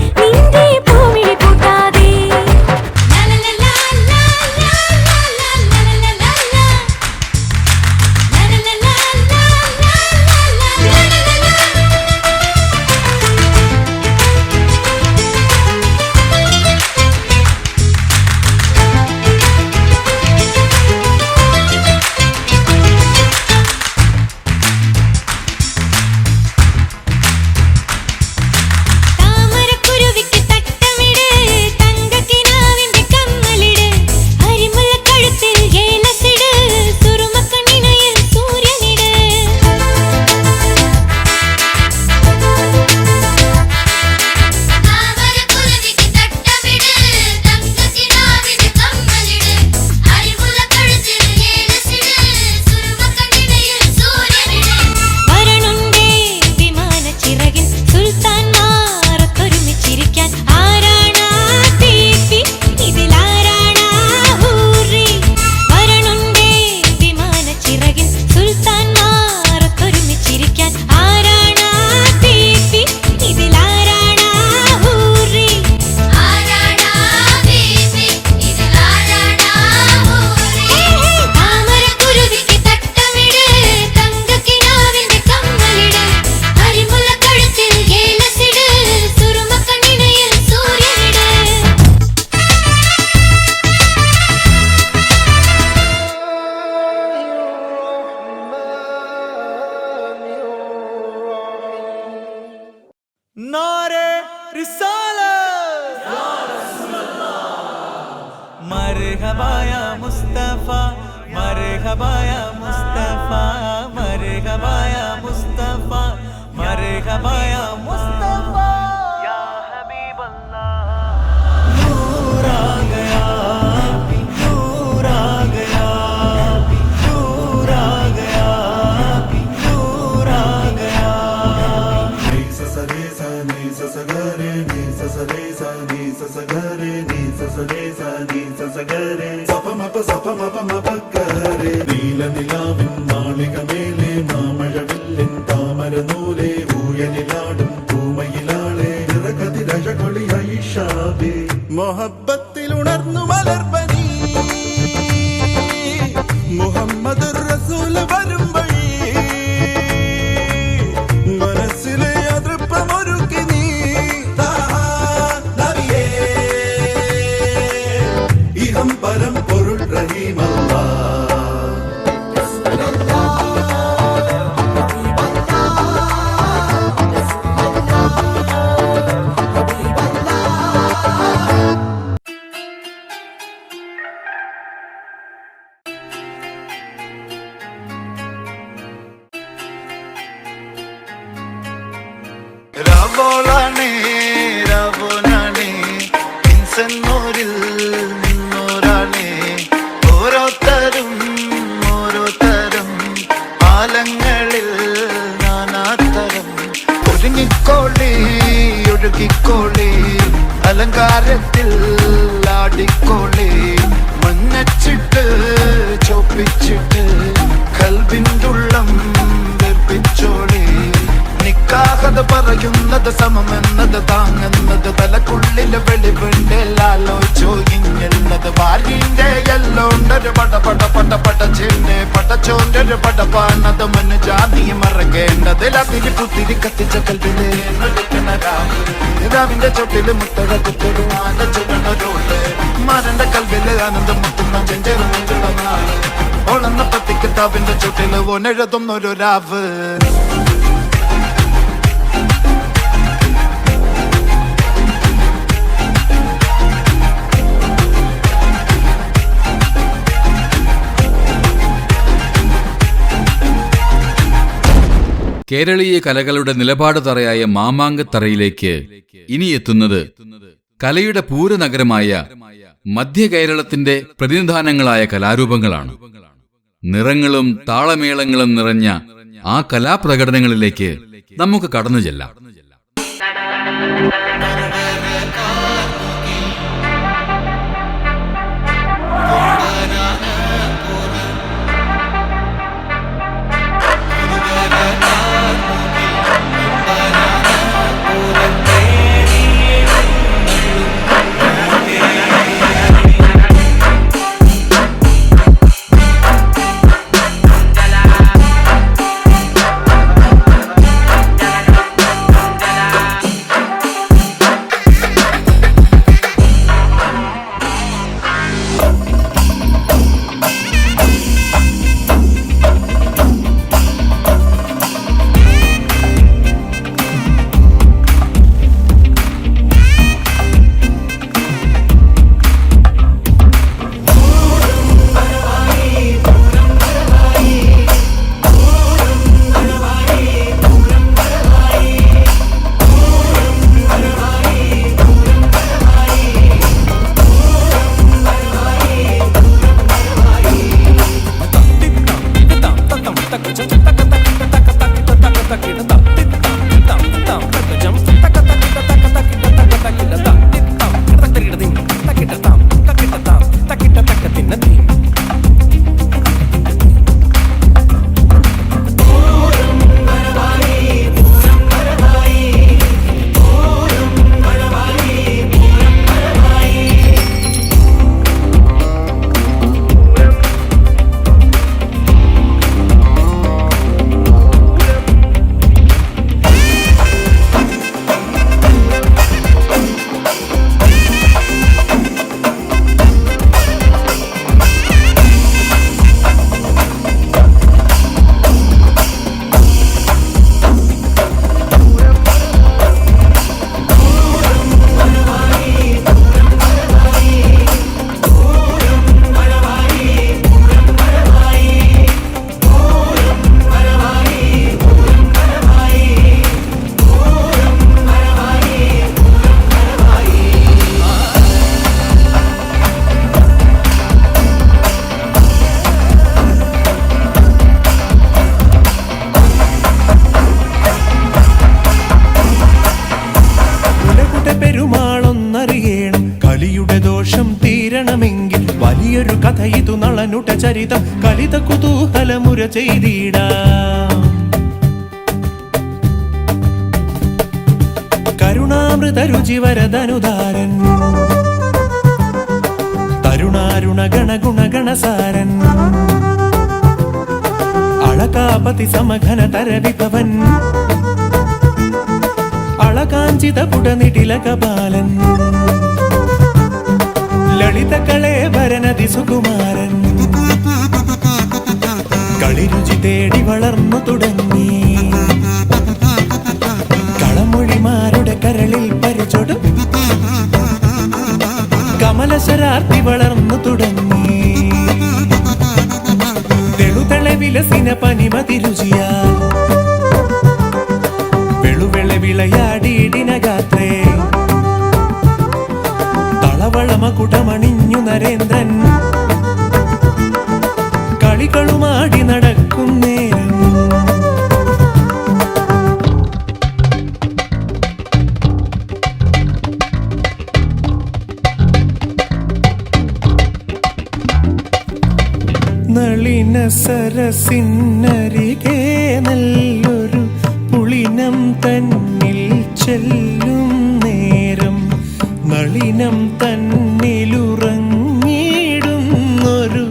E: नारे रिसालत मरहबा या मुस्तफा मरहबा या मुस्तफा मरहबा या मुस्तफा मरहबा या मुस्तफा या हबीब अल्लाह नूर आ गया नूर आ गया नूर आ गया नूर आ गया
B: നീലനിലാവിൻ മാളികമേലെ മാമഴവില്ലിൻ താമരനൂലെ ഊയലിലാടും പൂമയിലാളെ ഇറകതിരഴകൊളിയായിഷാബേ
E: മൊഹബത്തിൽ ഉണർന്നു മലർപ്പനി മുഹമ്മദ് റസൂൽ വരും വഴി മനസ്സിലെ അതൃപ്പമൊരുക്കി നീ
B: ഇഹം പരം പൊരുൾ റഹീമല്ലാ
E: രാവോളാണേ രാവോനാണേ ഇൻസന്നൂരിൽ നിന്നോരാണേ ഓരോരുത്തരും ഓരോരുത്തരും ആലങ്ങളിൽ നാനാത്തരം ഒരുങ്ങിക്കോളി ഒഴുകിക്കോളി അലങ്കാരത്തിൽ ആടിക്കോളി മഞ്ഞച്ചിട്ട് ചോപ്പിച്ചിട്ട് കൽബിന്തുള്ളം വെപ്പിച്ചോളി നിക്കാഹത് പറയുന്നത് സമമെന്നത് താങ്ങുന്നത് തലക്കുള്ളില് വെളിവുണ്ടെല്ലാലോചോ ഇങ്ങുള്ളത് വാലിന്റെ എല്ലോണ്ടൊരു പടച്ചെന്നെ പടച്ചോണ്ടൊരു പടപ്പാണത് മുന്ന് ജാതി മറക്കേണ്ടത് അതിരി പുത്തിരി കത്തിച്ച കൽവിലെ രാവിന്റെ ചൊട്ടില് മുത്തഴ കുത്തിടുവാന്റെ ചുടണൊരുണ്ട് മരന്റെ കൽവില് ആനന്ദം മുത്തുന്ന ചെഞ്ചെറുള്ള നാള് ഓളന്ന പത്തിക്ക് താവിന്റെ ചുട്ടില് ഓനെഴുതുന്നൊരു രാവ്
A: കേരളീയ കലകളുടെ നിലപാട് തറയായ മാമാങ്കത്തറയിലേക്ക് ഇനി എത്തുന്നത് കലയുടെ പൂരനഗരമായ മധ്യ കേരളത്തിന്റെ പ്രതിനിധാനങ്ങളായ കലാരൂപങ്ങളാണ്. നിറങ്ങളും താളമേളങ്ങളും നിറഞ്ഞ ആ കലാപ്രകടനങ്ങളിലേക്ക് നമുക്ക് കടന്നു ചെല്ലാം.
E: കൂട്ട ചരിതം കലിത കുതൂഹലമുര ചെയ്തിടാം. കരുണാമൃത രുചിവരതനുദാരൻ തരുണാരുണ ഗണഗുണ ഗണസാരൻ അളകാപതി സമഘന തരവിഭവൻ അളകാഞ്ചിത പുടനിടിലകപാലൻ ലളിത കളേവരനതി സുകുമാരൻ കളിരുചി തേടി വളർന്നു തുടങ്ങി കളമൊഴിമാരുടെ കരളിൽ പരിചൊടും കമലശരാർത്തി വളർന്നു തുടങ്ങി തെളുതളെ വിലസിന പനിമതി രുചിയാ വെളുവെളെ വിളയാടിയിടിനഗാത്രേ തളവളമകുടമണിഞ്ഞു നരേന്ദ്രൻ കളികളുമാടി നടക്കും നേരം നളിന സരസിന്നരികെ നല്ലൊരു പുളിനം തന്നിൽ ചെല്ലും നേരം നളിനം തന്നിലുറങ്ങിടുന്നൊരു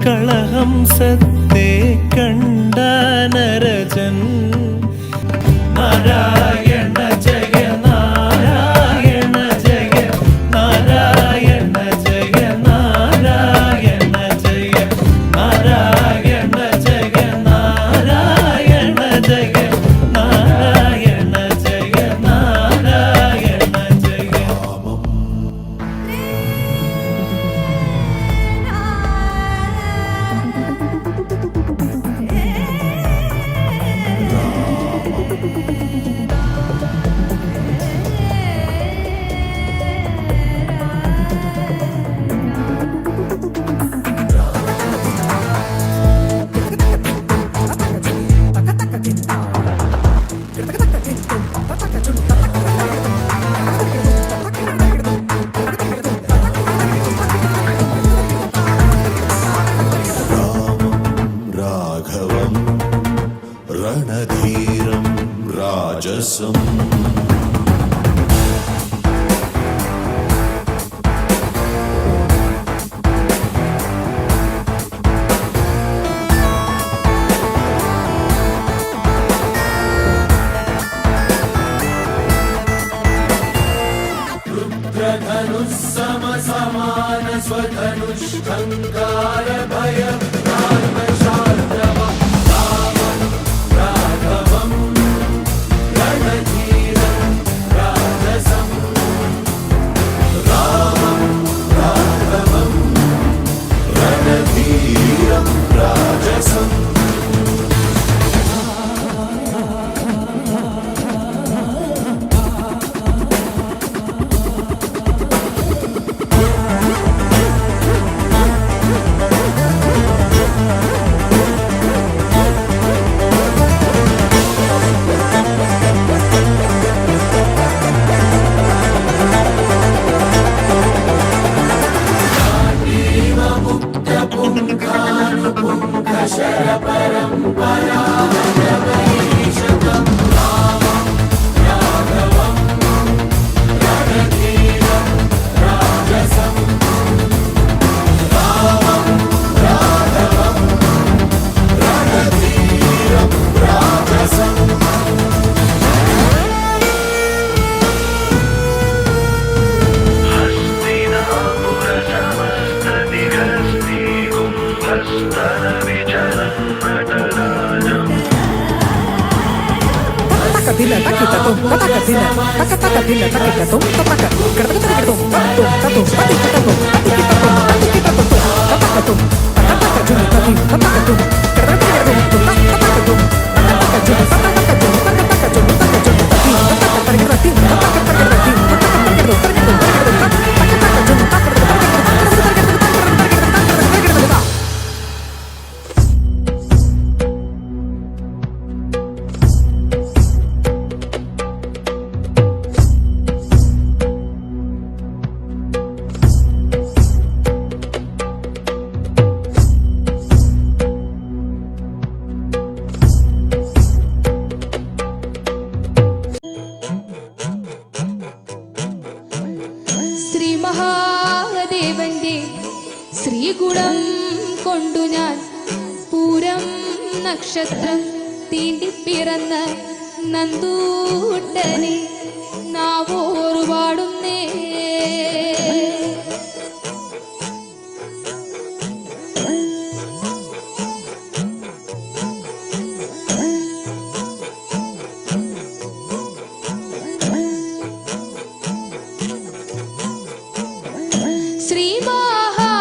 E: കളഹംസത്തെ കണ്ട നരജൻ നാരായണ ജയ നാരായണ ജയ നാരായണ ജയ നാരായണ ജയ നാരായണ ജയ നാരായണ ജയ നാരായണ ജയ നാരായണ ജയ.
B: രാഘവം രണധീരം രാജസം
I: ശ്രീഗുണം കൊണ്ടു ഞാൻ പൂരം നക്ഷത്രം തീണ്ടിപ്പിറന്ന നന്ദൂട്ടനെ നാവോറു പാടുന്നേ. ശ്രീ മഹാദേവന്റെ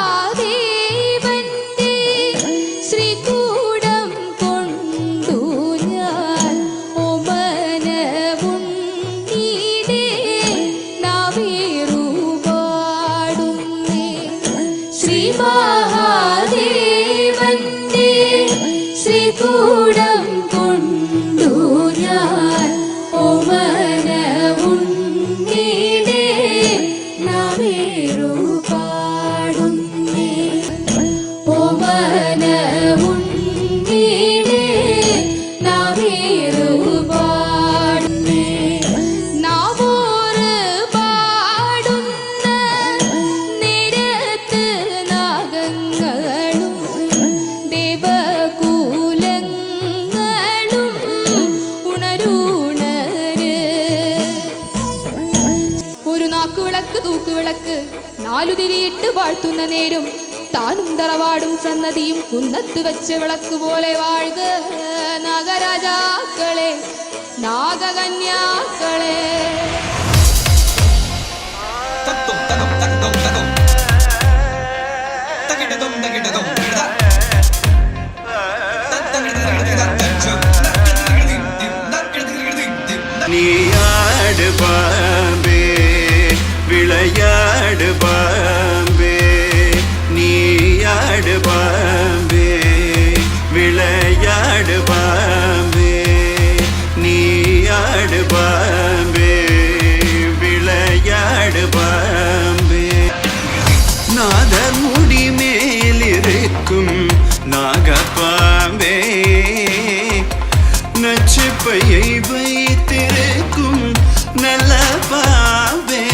I: ശ്രീകൂടം കൊണ്ടു ഞാൻ ഓമനവുണ്ണീടെ നാവേറു പാടുന്നേ. ശ്രീ മഹാദേവന്റെ ശ്രീകൂടം കൊണ്ടു ഞാൻ ഓമനവുണ്ണീടെ നാവേറു പാടുന്നേ. ഓമനവുണ്ണീടെ നാവേറു പാടുന്നേ. നാവോറ് പാടുന്ന നേരത്ത് നാഗങ്ങളും ദേവകൂലങ്ങളും ഉണരുണര്. ഒരു നാക്കുവിളക്ക് തൂക്കുവിളക്ക് നാലു തിരിയിട്ട് വാഴ്ത്തുന്ന നേരം താനും തറവാടും സന്നതിയും കുന്നത്ത് വെച്ച വിളക്ക് പോലെ വാഴുക നാഗരാജാക്കളെ നാഗകന്യാക്കളെ.
E: நீயாடு பாம்பே விளையாடு பாம்பே, நீயாடு பாம்பே விளையாடு பாம்பே, நீயாடு பாம்பே விளையாடு பாம்பே. நாதர் முடி மேலிருக்கும் நாகப்பாம்பே, நச்சுப்பையை வைத்திருக்கும் நல்ல பாம்பே,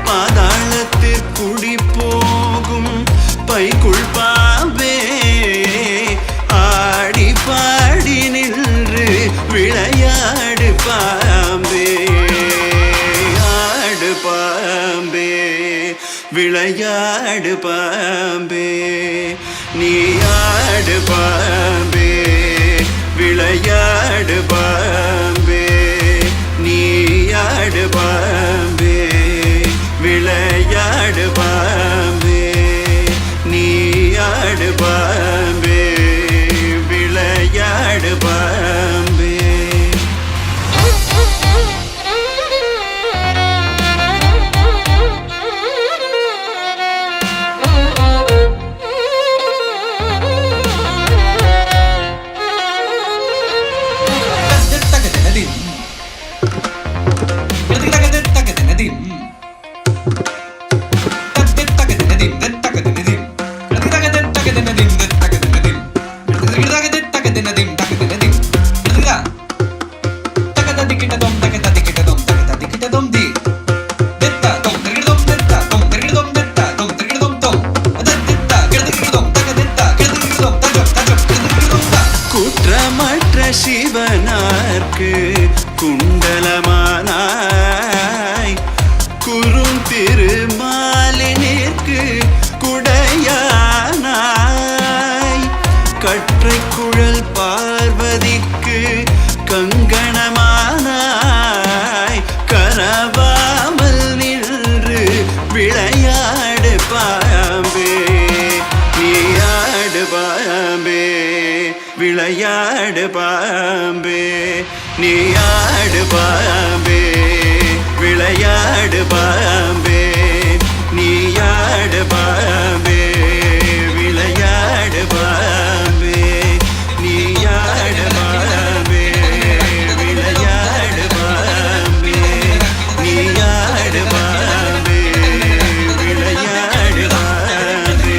E: பாதாளத்திற்குடி போகும் பைக்குள் பாம்பே, ஆடி பாடி நின்று விளையாடு பாம்பே, ஆடு பாம்பே விளையாடு பாம்பே, நீ ஆடு பாம்பே விளையாடு பாம்பே, நீயாடு பாம்பே விளையாடு பாம்பே, நீயாடு பாம்பே விளையாடு பாம்பே. குற்றமற்ற சிவனார்க்கு குண்டலமானாய், குறும் திருமாலினிற்கு குடையானாய், கற்றை குழல் பார்வதிக்கு கங்கணமானாய், கரவாமல் நின்று விளையாடு பாம்பே, நீயாடு பாம்பே விளையாடு பாம்பே, நீயாடு பாம்பே விளையாடு பாம்பே, நீயாடு பாம்பே விளையாடு பாம்பே, நீயாடு பாம்பே விளையாடு பாம்பே, நீயாடு பாம்பே விளையாடு பாம்பே.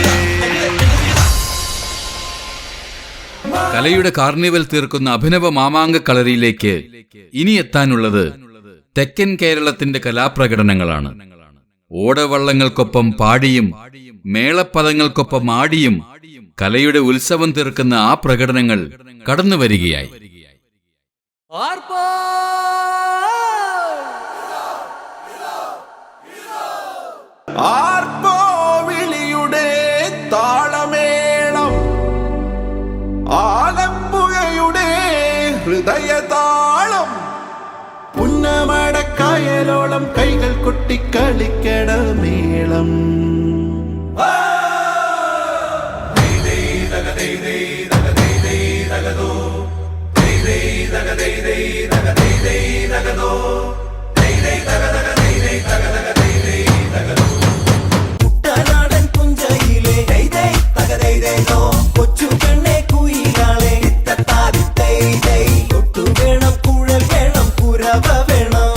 A: കലയുടെ കാർണിവൽ തീർക്കുന്ന അഭിനവ മാമാങ്ക കളരിയിലേക്ക് ഇനി എത്താനുള്ളത് തെക്കൻ കേരളത്തിന്റെ കലാപ്രകടനങ്ങളാണ്. ഓടവള്ളങ്ങൾക്കൊപ്പം പാടിയും മേളപ്പദങ്ങൾക്കൊപ്പം ആടിയും കലയുടെ ഉത്സവം തീർക്കുന്ന ആ പ്രകടനങ്ങൾ കടന്നുവരികയായി.
E: ആർപ്പോ വിളിയുടെ താളമേളം, ആലപ്പുഴയുടെ ഹൃദയതാളം, പുന്നമടക്കായലോളം കൈകൾ കൊട്ടിക്കളിക്കട മേളം. കുട്ടനാടൻ പുഞ്ചയിലെ കൊച്ചു പെണ്ണെ കുയിലാളെ കൊട്ടു വേണം, കുഴൽ വേണം, കുരവ വേണം.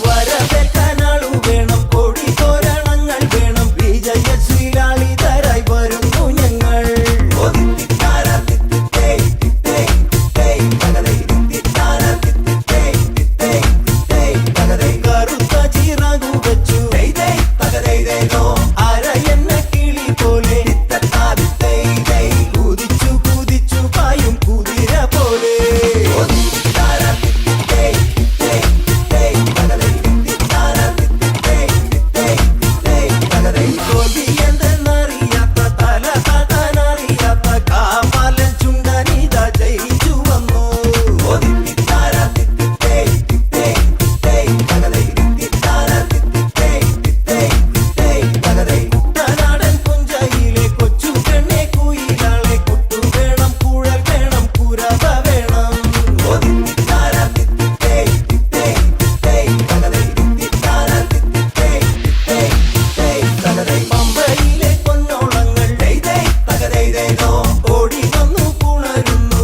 E: വരവേൽക്കാനാളു വേണം, കൊടി തോരണങ്ങൾ വേണം, വിജയശ്രീലാളിതരായി വരുന്നു ഞങ്ങൾ. കറുത്ത ചിറകു വെച്ചു അരയെന്ന കിളി പോലെ കുതിച്ചു കുതിച്ചു പായും കുതിര പോലെ. ൊലിയെന്തെന്നറിയാത്ത തല താത്താനറിയാത്ത കാമാലൻ ചുണ്ടനിത ജയിച്ചു വന്നു. കുട്ടനാടൻ പുഞ്ചയിലെ കൊച്ചു പെണ്ണെ കുയിലാളെ കൊട്ടു വേണം, കുഴൽ വേണം, കുരവ വേണം. പമ്പയിലെ പൊന്നോളങ്ങൾ ഓടി വന്നു പുണരുന്നു.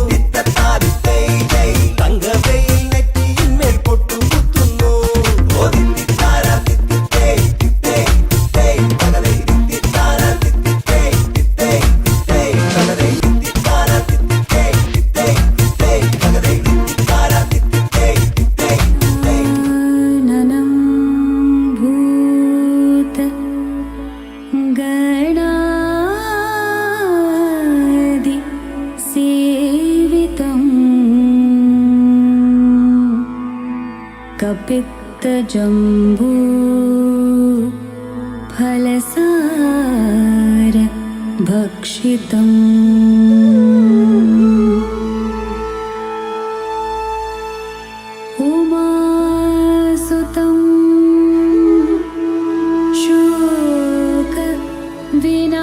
E: തങ്കവയിൽ നെറ്റിയിന്മേൽ പൊട്ടുകുത്തുന്നു.
H: നനം ഭൂത ഗണാധി സേവിതം കപിത്തജംബൂ ഫലസാര ഭക്ഷിതം ഉമാസുതം ശോക വിനാശകാരണം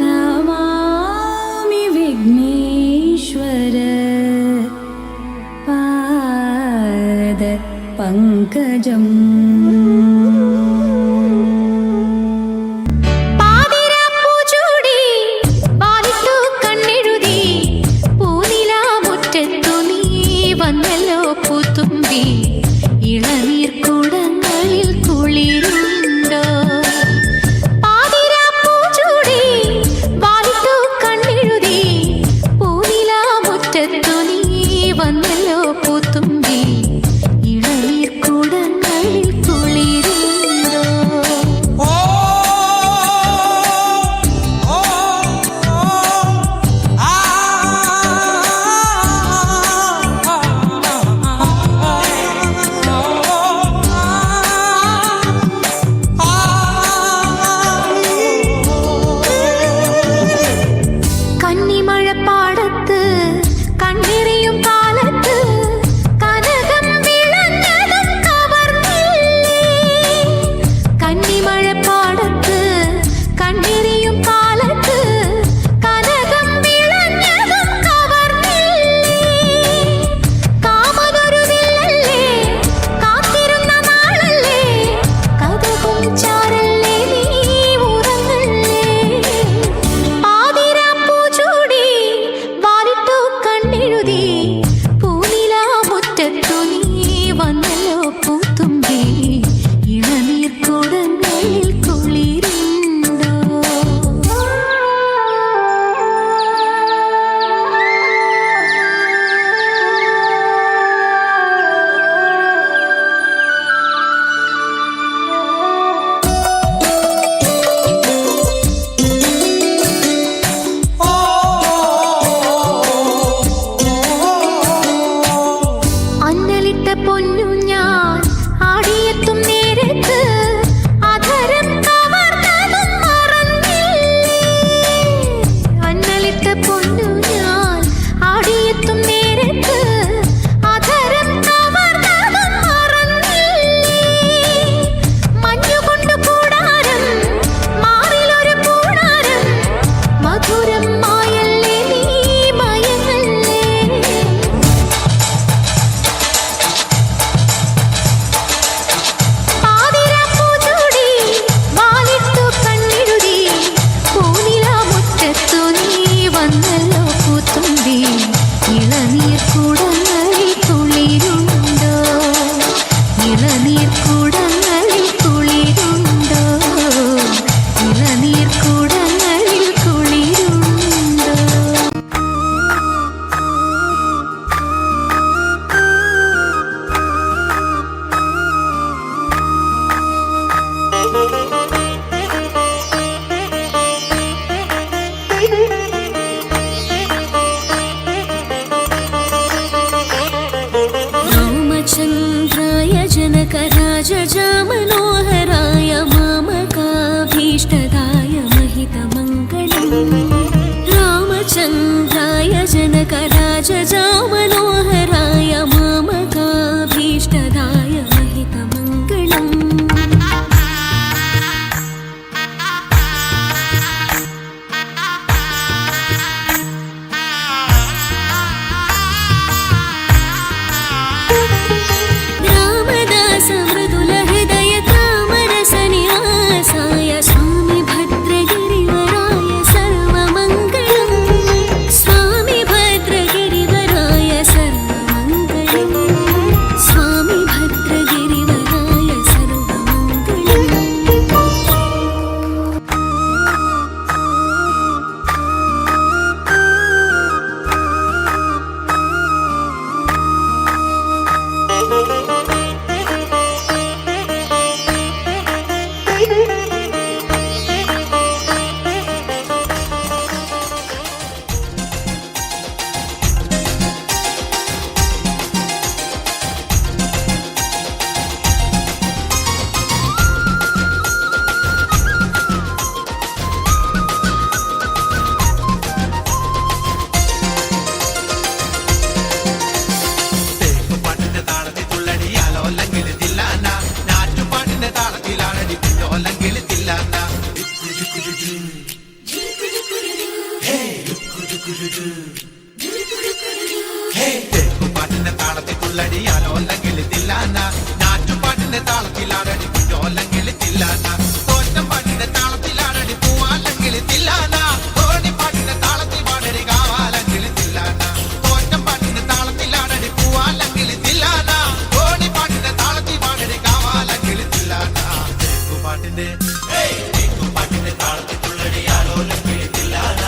H: നമാമി വിഘ്നേശ്വര പാദ പങ്കജം. വന്നല്ലോ പൂത്തുമ്പി ഇളനീർക്കുടങ്ങളിൽ കുളിരുണ്ടോ? പാതിരാപ്പൂച്ചൂടി വാലിട്ടു കണ്ണെഴുതി പൂനിലാമുറ്റത്തു നീ വന്നല്ലോ പൂത്തുമ്പി ഇളനീർക്കുടങ്ങളിൽ मनोहराय मामकाभीष्टदाय महितमङ्गलम् रामदास मृदुलहृदय तामरसनिवासाय स्वामी भद्रगिरिवराय सर्वमङ्गलम् स्वामी भद्रगिरिवराय सर्वमङ्गलम् स्वामी भद्रगिरिवराय सर्वमङ्गलम्
E: പാട്ടിന്റെ താളത്തിൽ തുള്ളടിയാലോ അല്ലെങ്കിൽ തില്ലാന നാറ്റുപാട്ടിന്റെ താളത്തിലാണടി പിന്നോ അല്ലെങ്കിൽ തില്ലാന പാട്ടിന്റെ താളത്തിൽ തുള്ളടിയാലോ അല്ലെങ്കിൽ തില്ലാന നാറ്റുപാട്ടിന്റെ താളത്തിലാണടി പിന്നോ അല്ലെങ്കിൽ തില്ലാന തോറ്റം പാട്ടിന്റെ താളത്തിലാണടി പൂവാല്ലെങ്കിൽ തില്ലാന പാട്ടിന്റെ താളത്തിൽ പാടടി കാവാലെങ്കിൽ തില്ലാന തോറ്റം പാട്ടിന്റെ താളത്തിലാണടി പൂവാലെങ്കിൽ തില്ലാന പാട്ടിന്റെ താളത്തിൽ പാടടി കാവാലെങ്കിൽ തില്ലാന പാട്ടിന്റെ പാട്ടിന്റെ താളത്തിൽ തുള്ളടിയാലോ അല്ലെങ്കിൽ തില്ലാന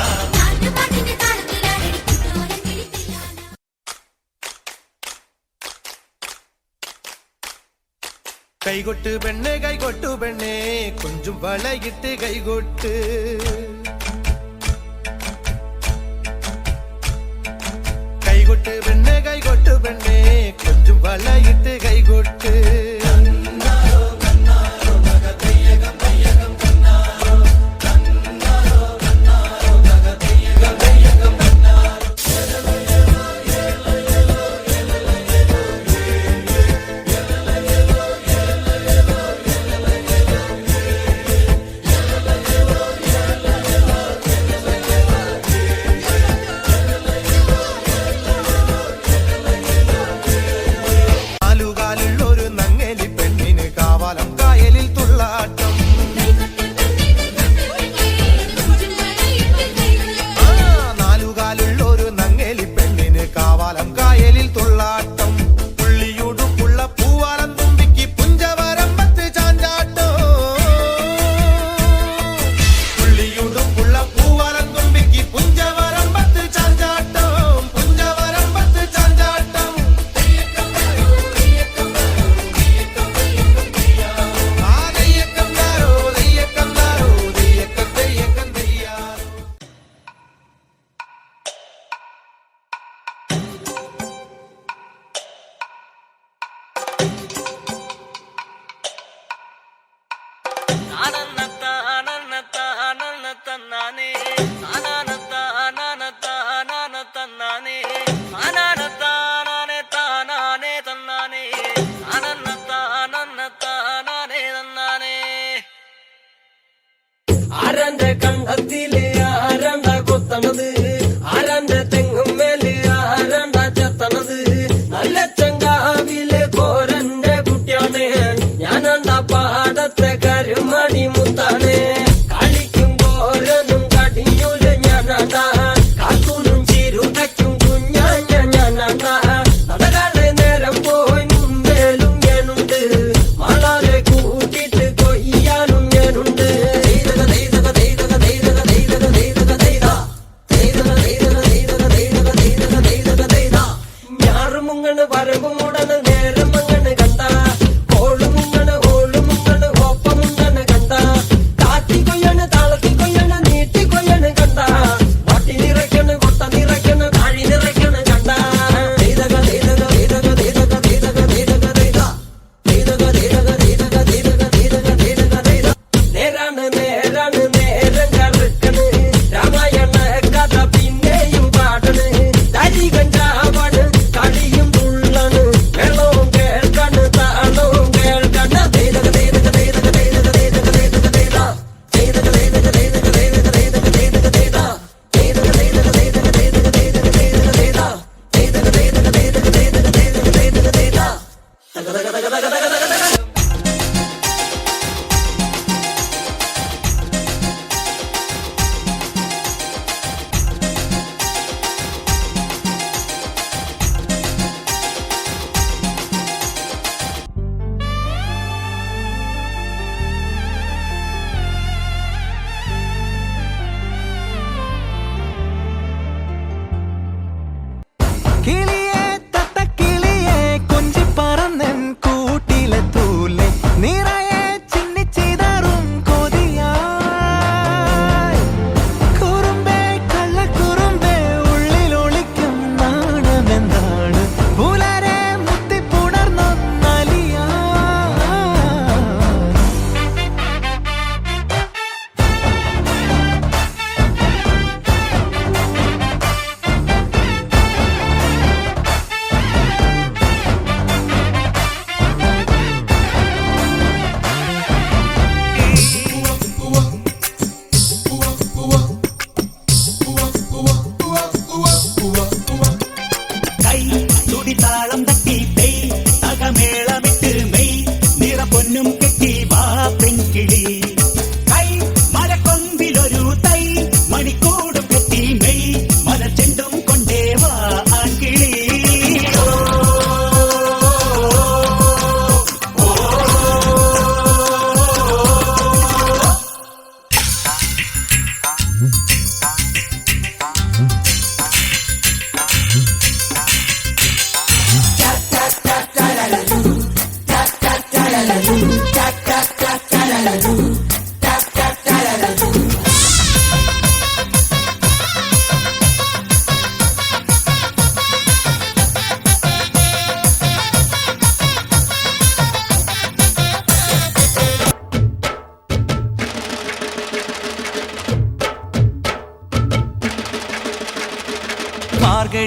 E: കൈകൊട്ട് പെണ്ണെ കൈകൊട്ടു പെണ്ണെ കൊഞ്ചും വളയിട്ട് കൈകൊട്ട് കൈകൊട്ട് പെണ്ണെ കൈകൊട്ടു പെണ്ണെ കൊഞ്ചും വളയിട്ട് കൈകൊട്ട് നാലുകാലുള്ളൊരു നങ്ങലി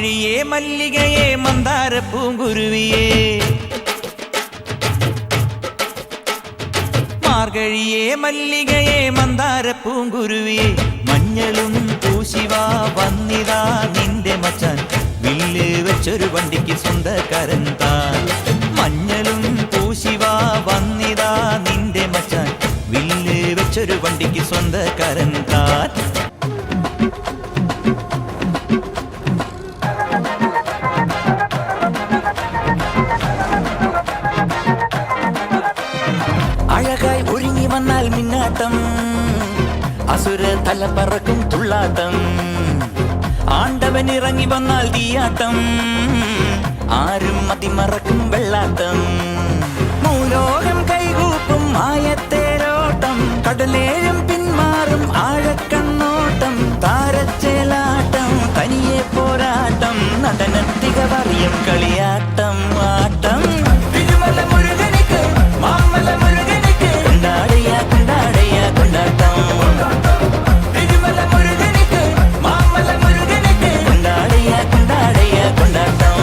E: മാർഗഴിയേ മല്ലികയെ മന്ദാര പൂങ്കുരുവിയേ മാർഗഴിയേ മല്ലികയെ മന്ദാര പൂങ്കുരുവിയെ മഞ്ഞളും പൂശിവാ വന്നിതാ നിന്റെ മച്ചാൻ വില്ല് വെച്ചൊരു വണ്ടിക്ക് സ്വന്തക്കാരൻ താൻ മഞ്ഞളും പൂശിവാ വന്നിതാ നിന്റെ മച്ചാൻ വില്ല് വെച്ചൊരു വണ്ടിക്ക് സ്വന്തക്കാരൻ താൻ അഴകായി ഒരുങ്ങി വന്നാൽ മിന്നാട്ടം അസുര തല പറക്കും തുള്ളാട്ടം ആണ്ടവൻ ഇറങ്ങി വന്നാൽ തീയാട്ടം ആരും മതിമറക്കും വെള്ളാട്ടം മൂലോകം കൈകൂപ്പും ആയത്തേരോട്ടം കടലേഴും പിന്മാറും ആഴക്കണ്ണോട്ടം താരച്ചേലാട്ടം തനിയെ പോരാട്ടം നടനത്തിക പറയും കളിയാട്ടം ആട്ടം തിരുമല മുരുകനിക്ക് മാമല മുരുകനിക്ക് കൊണ്ടാടയ്യ കൊണ്ടാടയ്യ കൊണ്ടാട്ടം തിരുമല മുരുകനിക്ക് മാമല മുരുകനിക്ക് കൊണ്ടാടയ്യ കൊണ്ടാടയ്യ കൊണ്ടാട്ടം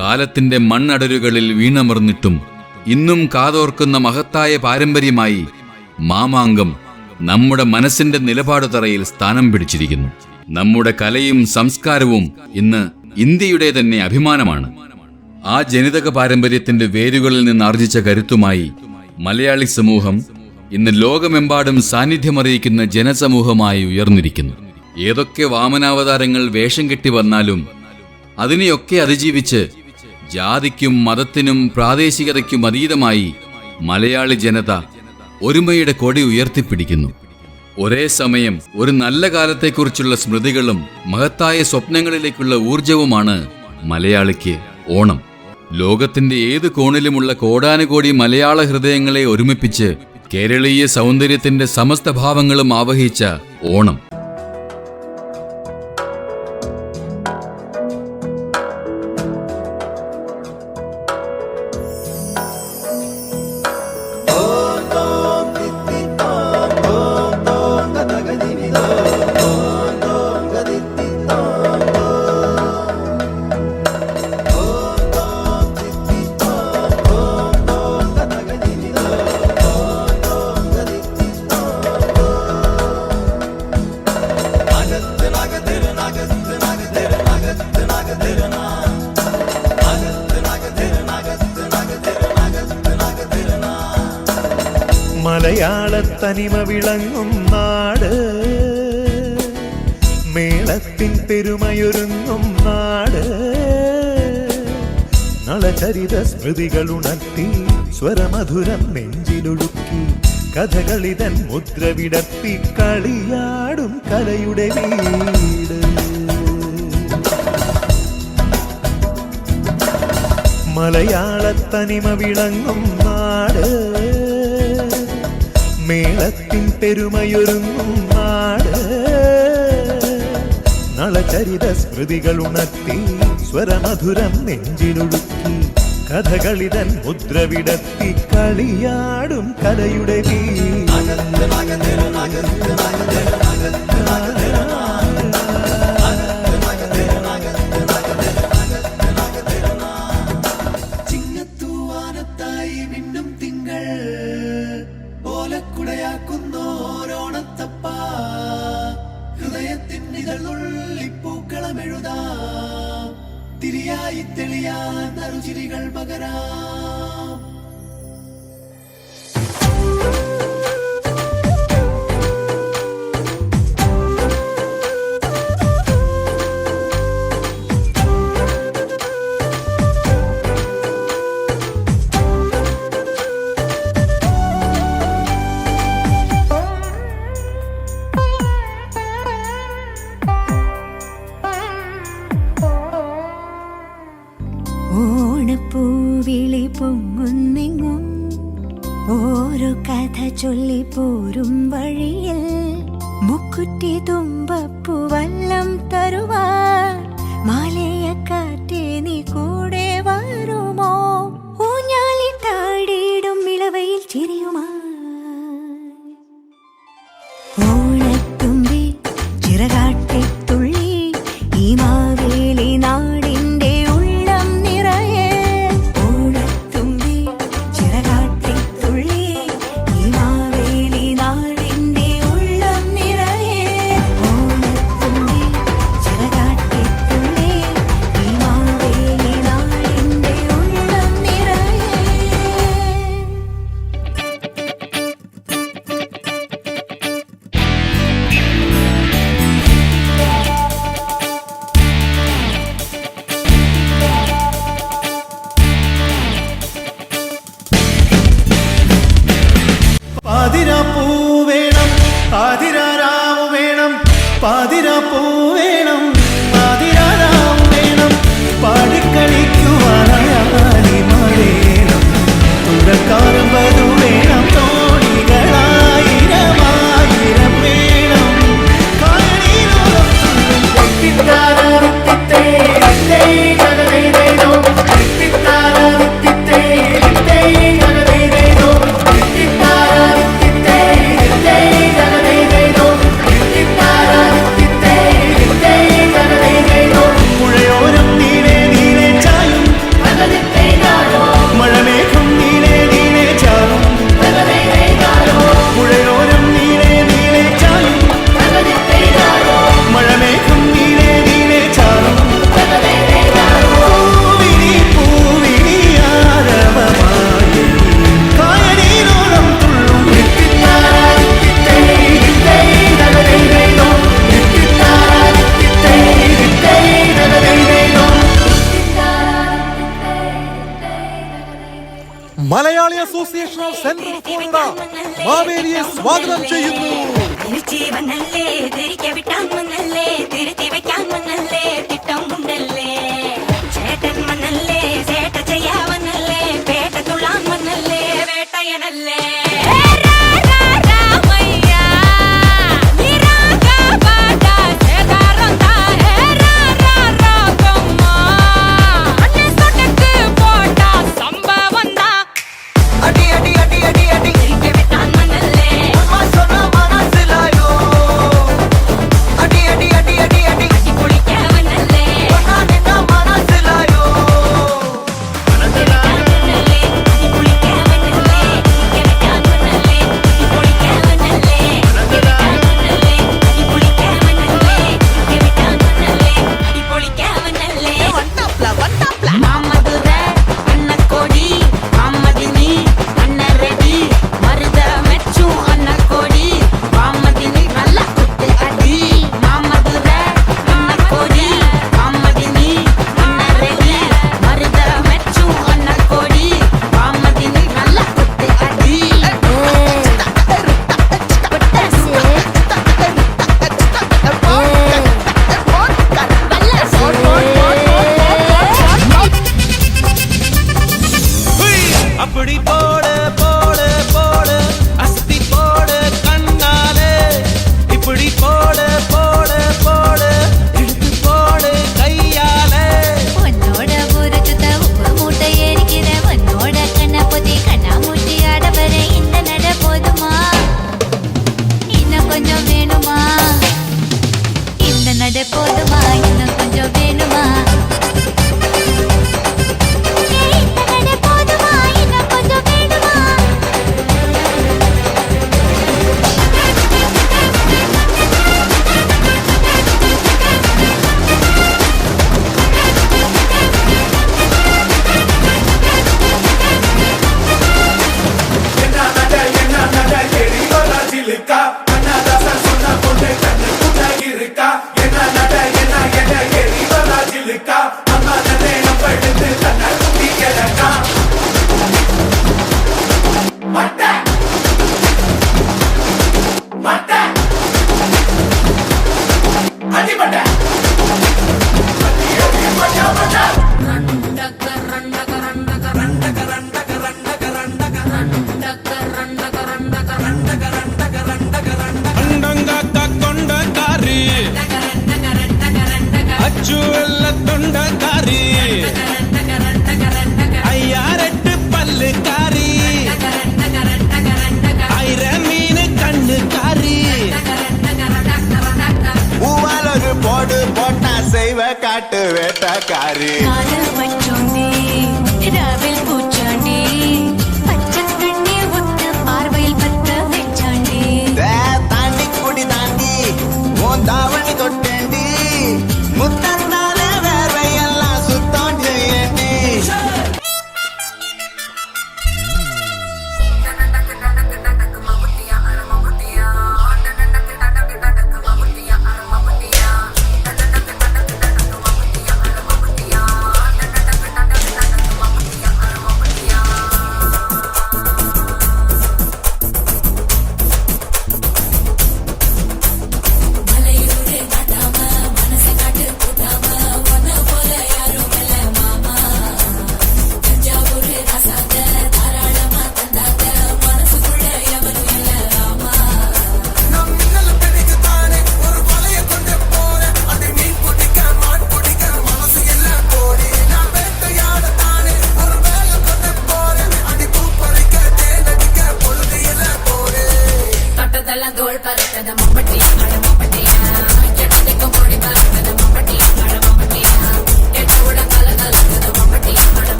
A: കാലത്തിന്റെ മണ്ണടരുകളിൽ വീണമർന്നിട്ടും ഇന്നും കാതോർക്കുന്ന മഹത്തായ പാരമ്പര്യമായി മാമാങ്കം നമ്മുടെ മനസ്സിന്റെ നിലപാടുതറയിൽ സ്ഥാനം പിടിച്ചിരിക്കുന്നു. നമ്മുടെ കലയും സംസ്കാരവും ഇന്ന് ഇന്ത്യയുടെ തന്നെ അഭിമാനമാണ്. ആ ജനിതക പാരമ്പര്യത്തിന്റെ വേരുകളിൽ നിന്ന് ആർജിച്ച കരുത്തുമായി മലയാളി സമൂഹം ഇന്ന് ലോകമെമ്പാടും സാന്നിധ്യമറിയിക്കുന്ന ജനസമൂഹമായി ഉയർന്നിരിക്കുന്നു. ഏതൊക്കെ വാമനാവതാരങ്ങൾ വേഷം കെട്ടി വന്നാലും അതിനെയൊക്കെ അതിജീവിച്ച് ജാതിക്കും മതത്തിനും പ്രാദേശികതയ്ക്കും അതീതമായി മലയാളി ജനത ഒരുമയുടെ കൊടി ഉയർത്തിപ്പിടിക്കുന്നു. ഒരേ സമയം ഒരു നല്ല കാലത്തെക്കുറിച്ചുള്ള സ്മൃതികളും മഹത്തായ സ്വപ്നങ്ങളിലേക്കുള്ള ഊർജവുമാണ് മലയാളിക്ക് ഓണം. ലോകത്തിന്റെ ഏത് കോണിലുമുള്ള കോടാനുകോടി മലയാള ഹൃദയങ്ങളെ ഒരുമിപ്പിച്ച് കേരളീയ സൗന്ദര്യത്തിന്റെ സമസ്ത ഭാവങ്ങളും ആവഹിച്ച ഓണം.
J: മലയാളത്തനിമ വിളങ്ങും നാട്, മേളത്തിൻ പെരുമയൊരുങ്ങും നാട്, നളചരിത സ്മൃതികളുണർത്തി സ്വരമധുരം നെഞ്ചിലൊഴുക്കി കഥകളിതൻ മുദ്ര വിടർത്തി കളിയാടും കലയുടെ വീട്. മലയാളത്തനിമ വിളങ്ങും നാട്, മേളത്തിൻ പെരുമയൊരുങ്ങും നാട്, നളചരിത സ്മൃതികളുണർത്തി സ്വരമധുരം നെഞ്ചിലൊഴുക്കി കഥകളിതൻ മുദ്രവിടത്തി കളിയാടും കലയുടെ
C: ചിങ്ങത്തൂവാനത്തായി മിന്നും തിങ്കൾ ഓലക്കുടയാക്കുന്നോരോണത്തപ്പ ഹൃദയത്തിൻ ഇതളുള്ളിപ്പൂക്കളമെഴുതാം തിരിയായി തെളിയാൻ നറുചിരികൾ പകരാം.
H: ഓണപ്പൂവിളി പൊങ്ങുന്നെങ്ങും ഓരോ കഥ ചൊല്ലി പോരും വഴിയിൽ മുക്കുറ്റി തുമ്പപ്പൂവല്ലം തരുവാൻ മാലയക്കാറ്റേ നീ കൂടെ വരുമോ ഊഞ്ഞാലിട്ടാടിയിടും ഇളവയിൽ ചിരിയുമാ ഓണത്തുമ്പി ചിറകാട്ടിത്തുള്ളി ഈ മാവേലി നാടിന്റെ ഉള്ളം നിറയെ ഓണത്തുമ്പി ചിറകാട്ടിത്തുള്ളി ഈ മാവേലി നാടിന്റെ ഉള്ളം നിറയെ ഓണത്തുമ്പി ചിറകാട്ടിത്തുള്ളി ഈ മാവേലി നാടിന്റെ ഉള്ളം നിറയെ.
J: പാതിരാപ്പൂ വേണം പാതിരാരാവ് വേണം പാതിരാപ്പൂ വേണം പാതിരാരാവ് വേണം പാടിക്കളിക്കുവാനായി വേണം തുടക്കാരം വധു വേണം തോണികളായിരമായിരം വേണം പുഴയോരം നീളെ നീളെ ചായും മഴമേഘം നീളെ നീളെ ചായും പുഴയോരം നീളെ നീളെ ചായും മഴമേഘം നീളെ നീളെ ചായും പൂവിളി പൂവിളി ആരവമായി കായലിനോളം തുള്ളും
E: മലയാളി അസോസിയേഷൻ ഓഫ് സെൻട്രൽ ഫോർഡ മാവേലിയെ സ്വാഗതം ചെയ്യുന്നു.
H: തിരിച്ചു വന്നല്ലേ തിരികെ വിട്ടാൻ വന്നല്ലേ തിരുത്തി വെക്കാൻ വന്നല്ലേ തിട്ടം ഉണ്ടല്ലേ ചേട്ടൻ വന്നല്ലേ ചേട്ട ചെയ്യാ വന്നല്ലേ പേട്ട തുള്ളാൻ വന്നല്ലേ വേട്ടയനല്ലേ കുളിക്കാൻ
J: കാട്ടുവേട്ടക്കാര്
H: കാതൽ പച്ചോണ്ടി രാവിൽ പൂച്ചാണ്ടി പച്ചക്കണ്ണി ഒത്ത് പാർവയിൽ പത്ത് വെച്ചാണ്ടി
J: താണ്ടിക്കുടി താണ്ടി മോന്താവണി തൊട്ടേണ്ടി മുത്തന്നാലെ വേറെയെല്ലാം സുത്തം ചെയ്യേണ്ടി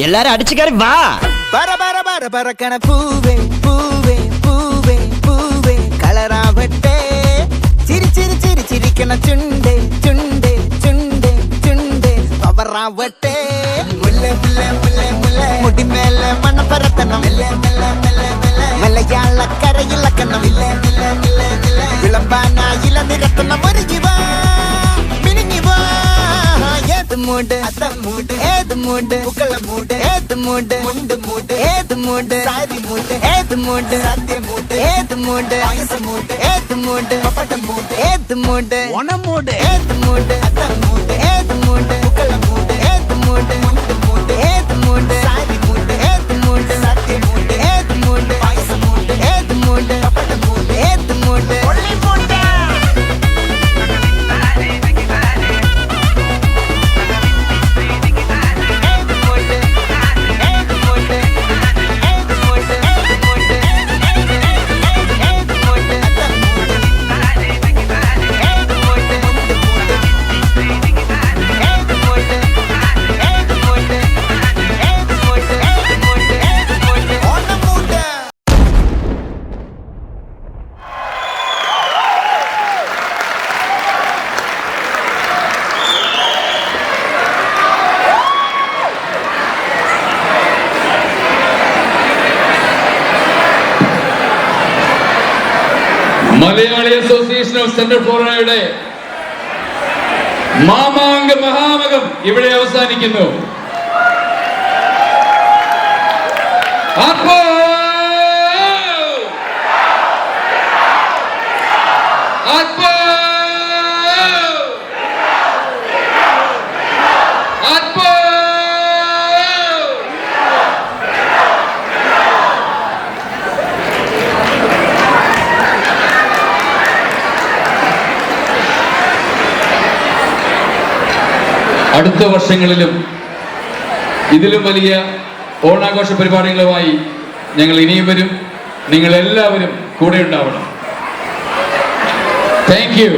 F: എല്ലാരും അടിച്ചു കയറി വാ.
J: പറ പറ പറ പറക്കണ പൂവേ പൂവേ പൂവേ പൂവേ കളറാവട്ടെ ചിരി ചിരി ചിരി ചിരിക്കണ ചുണ്ടേ ചുണ്ടേ ചുണ്ടേ ചുണ്ടേ പവറാവട്ടെ മുല്ല മുല്ല മുല്ല മുല്ല മുടിമേലെ മണ്ണ പരത്തണം മലയാളക്കരയിളക്കണം വിളമ്പാനായില നിരത്തണം ഒരു ജീവ മിനിങ്ങി വാ ഏത് മൂട് മൂട് ഏത് മൂട് പുക്കള മൂട് ഏത് മൂട് മുണ്ട് മൂട് ഏത് മൂട് സാരി മൂട് ഏത് മൂട് സദ്യ മൂട് ഏത് മൂട് പായസ മൂട് ഏത് മൂട് പപ്പടം മൂട് ഏത് മൂട് ഓണം മൂട് ഏത് മൂട് മൂട് ഏത് മൂട് പുക്കള മൂട് ഏത് മൂട് മുണ്ട് മൂട് ഏത് മൂട് സാരി മൂട് ഏത് മൂട് സദ്യ മൂട് ഏത് മൂട് പായസ മൂട് ഏത് മൂട് പപ്പടം മൂട് ഏത് മൂട്
A: മലയാളി അസോസിയേഷൻ ഓഫ് സെൻട്രൽ ഫോറയുടെ മാമാങ്ക മഹാമകം ഇവിടെ അവസാനിക്കുന്നു. അപ്പോ അപ്പോ അപ്പോ അടുത്ത വർഷങ്ങളിലും ഇതിലും വലിയ ഓണാഘോഷ പരിപാടികളുമായി ഞങ്ങൾ ഇനിയും വരും. നിങ്ങളെല്ലാവരും കൂടെ ഉണ്ടാവണം. Thank you.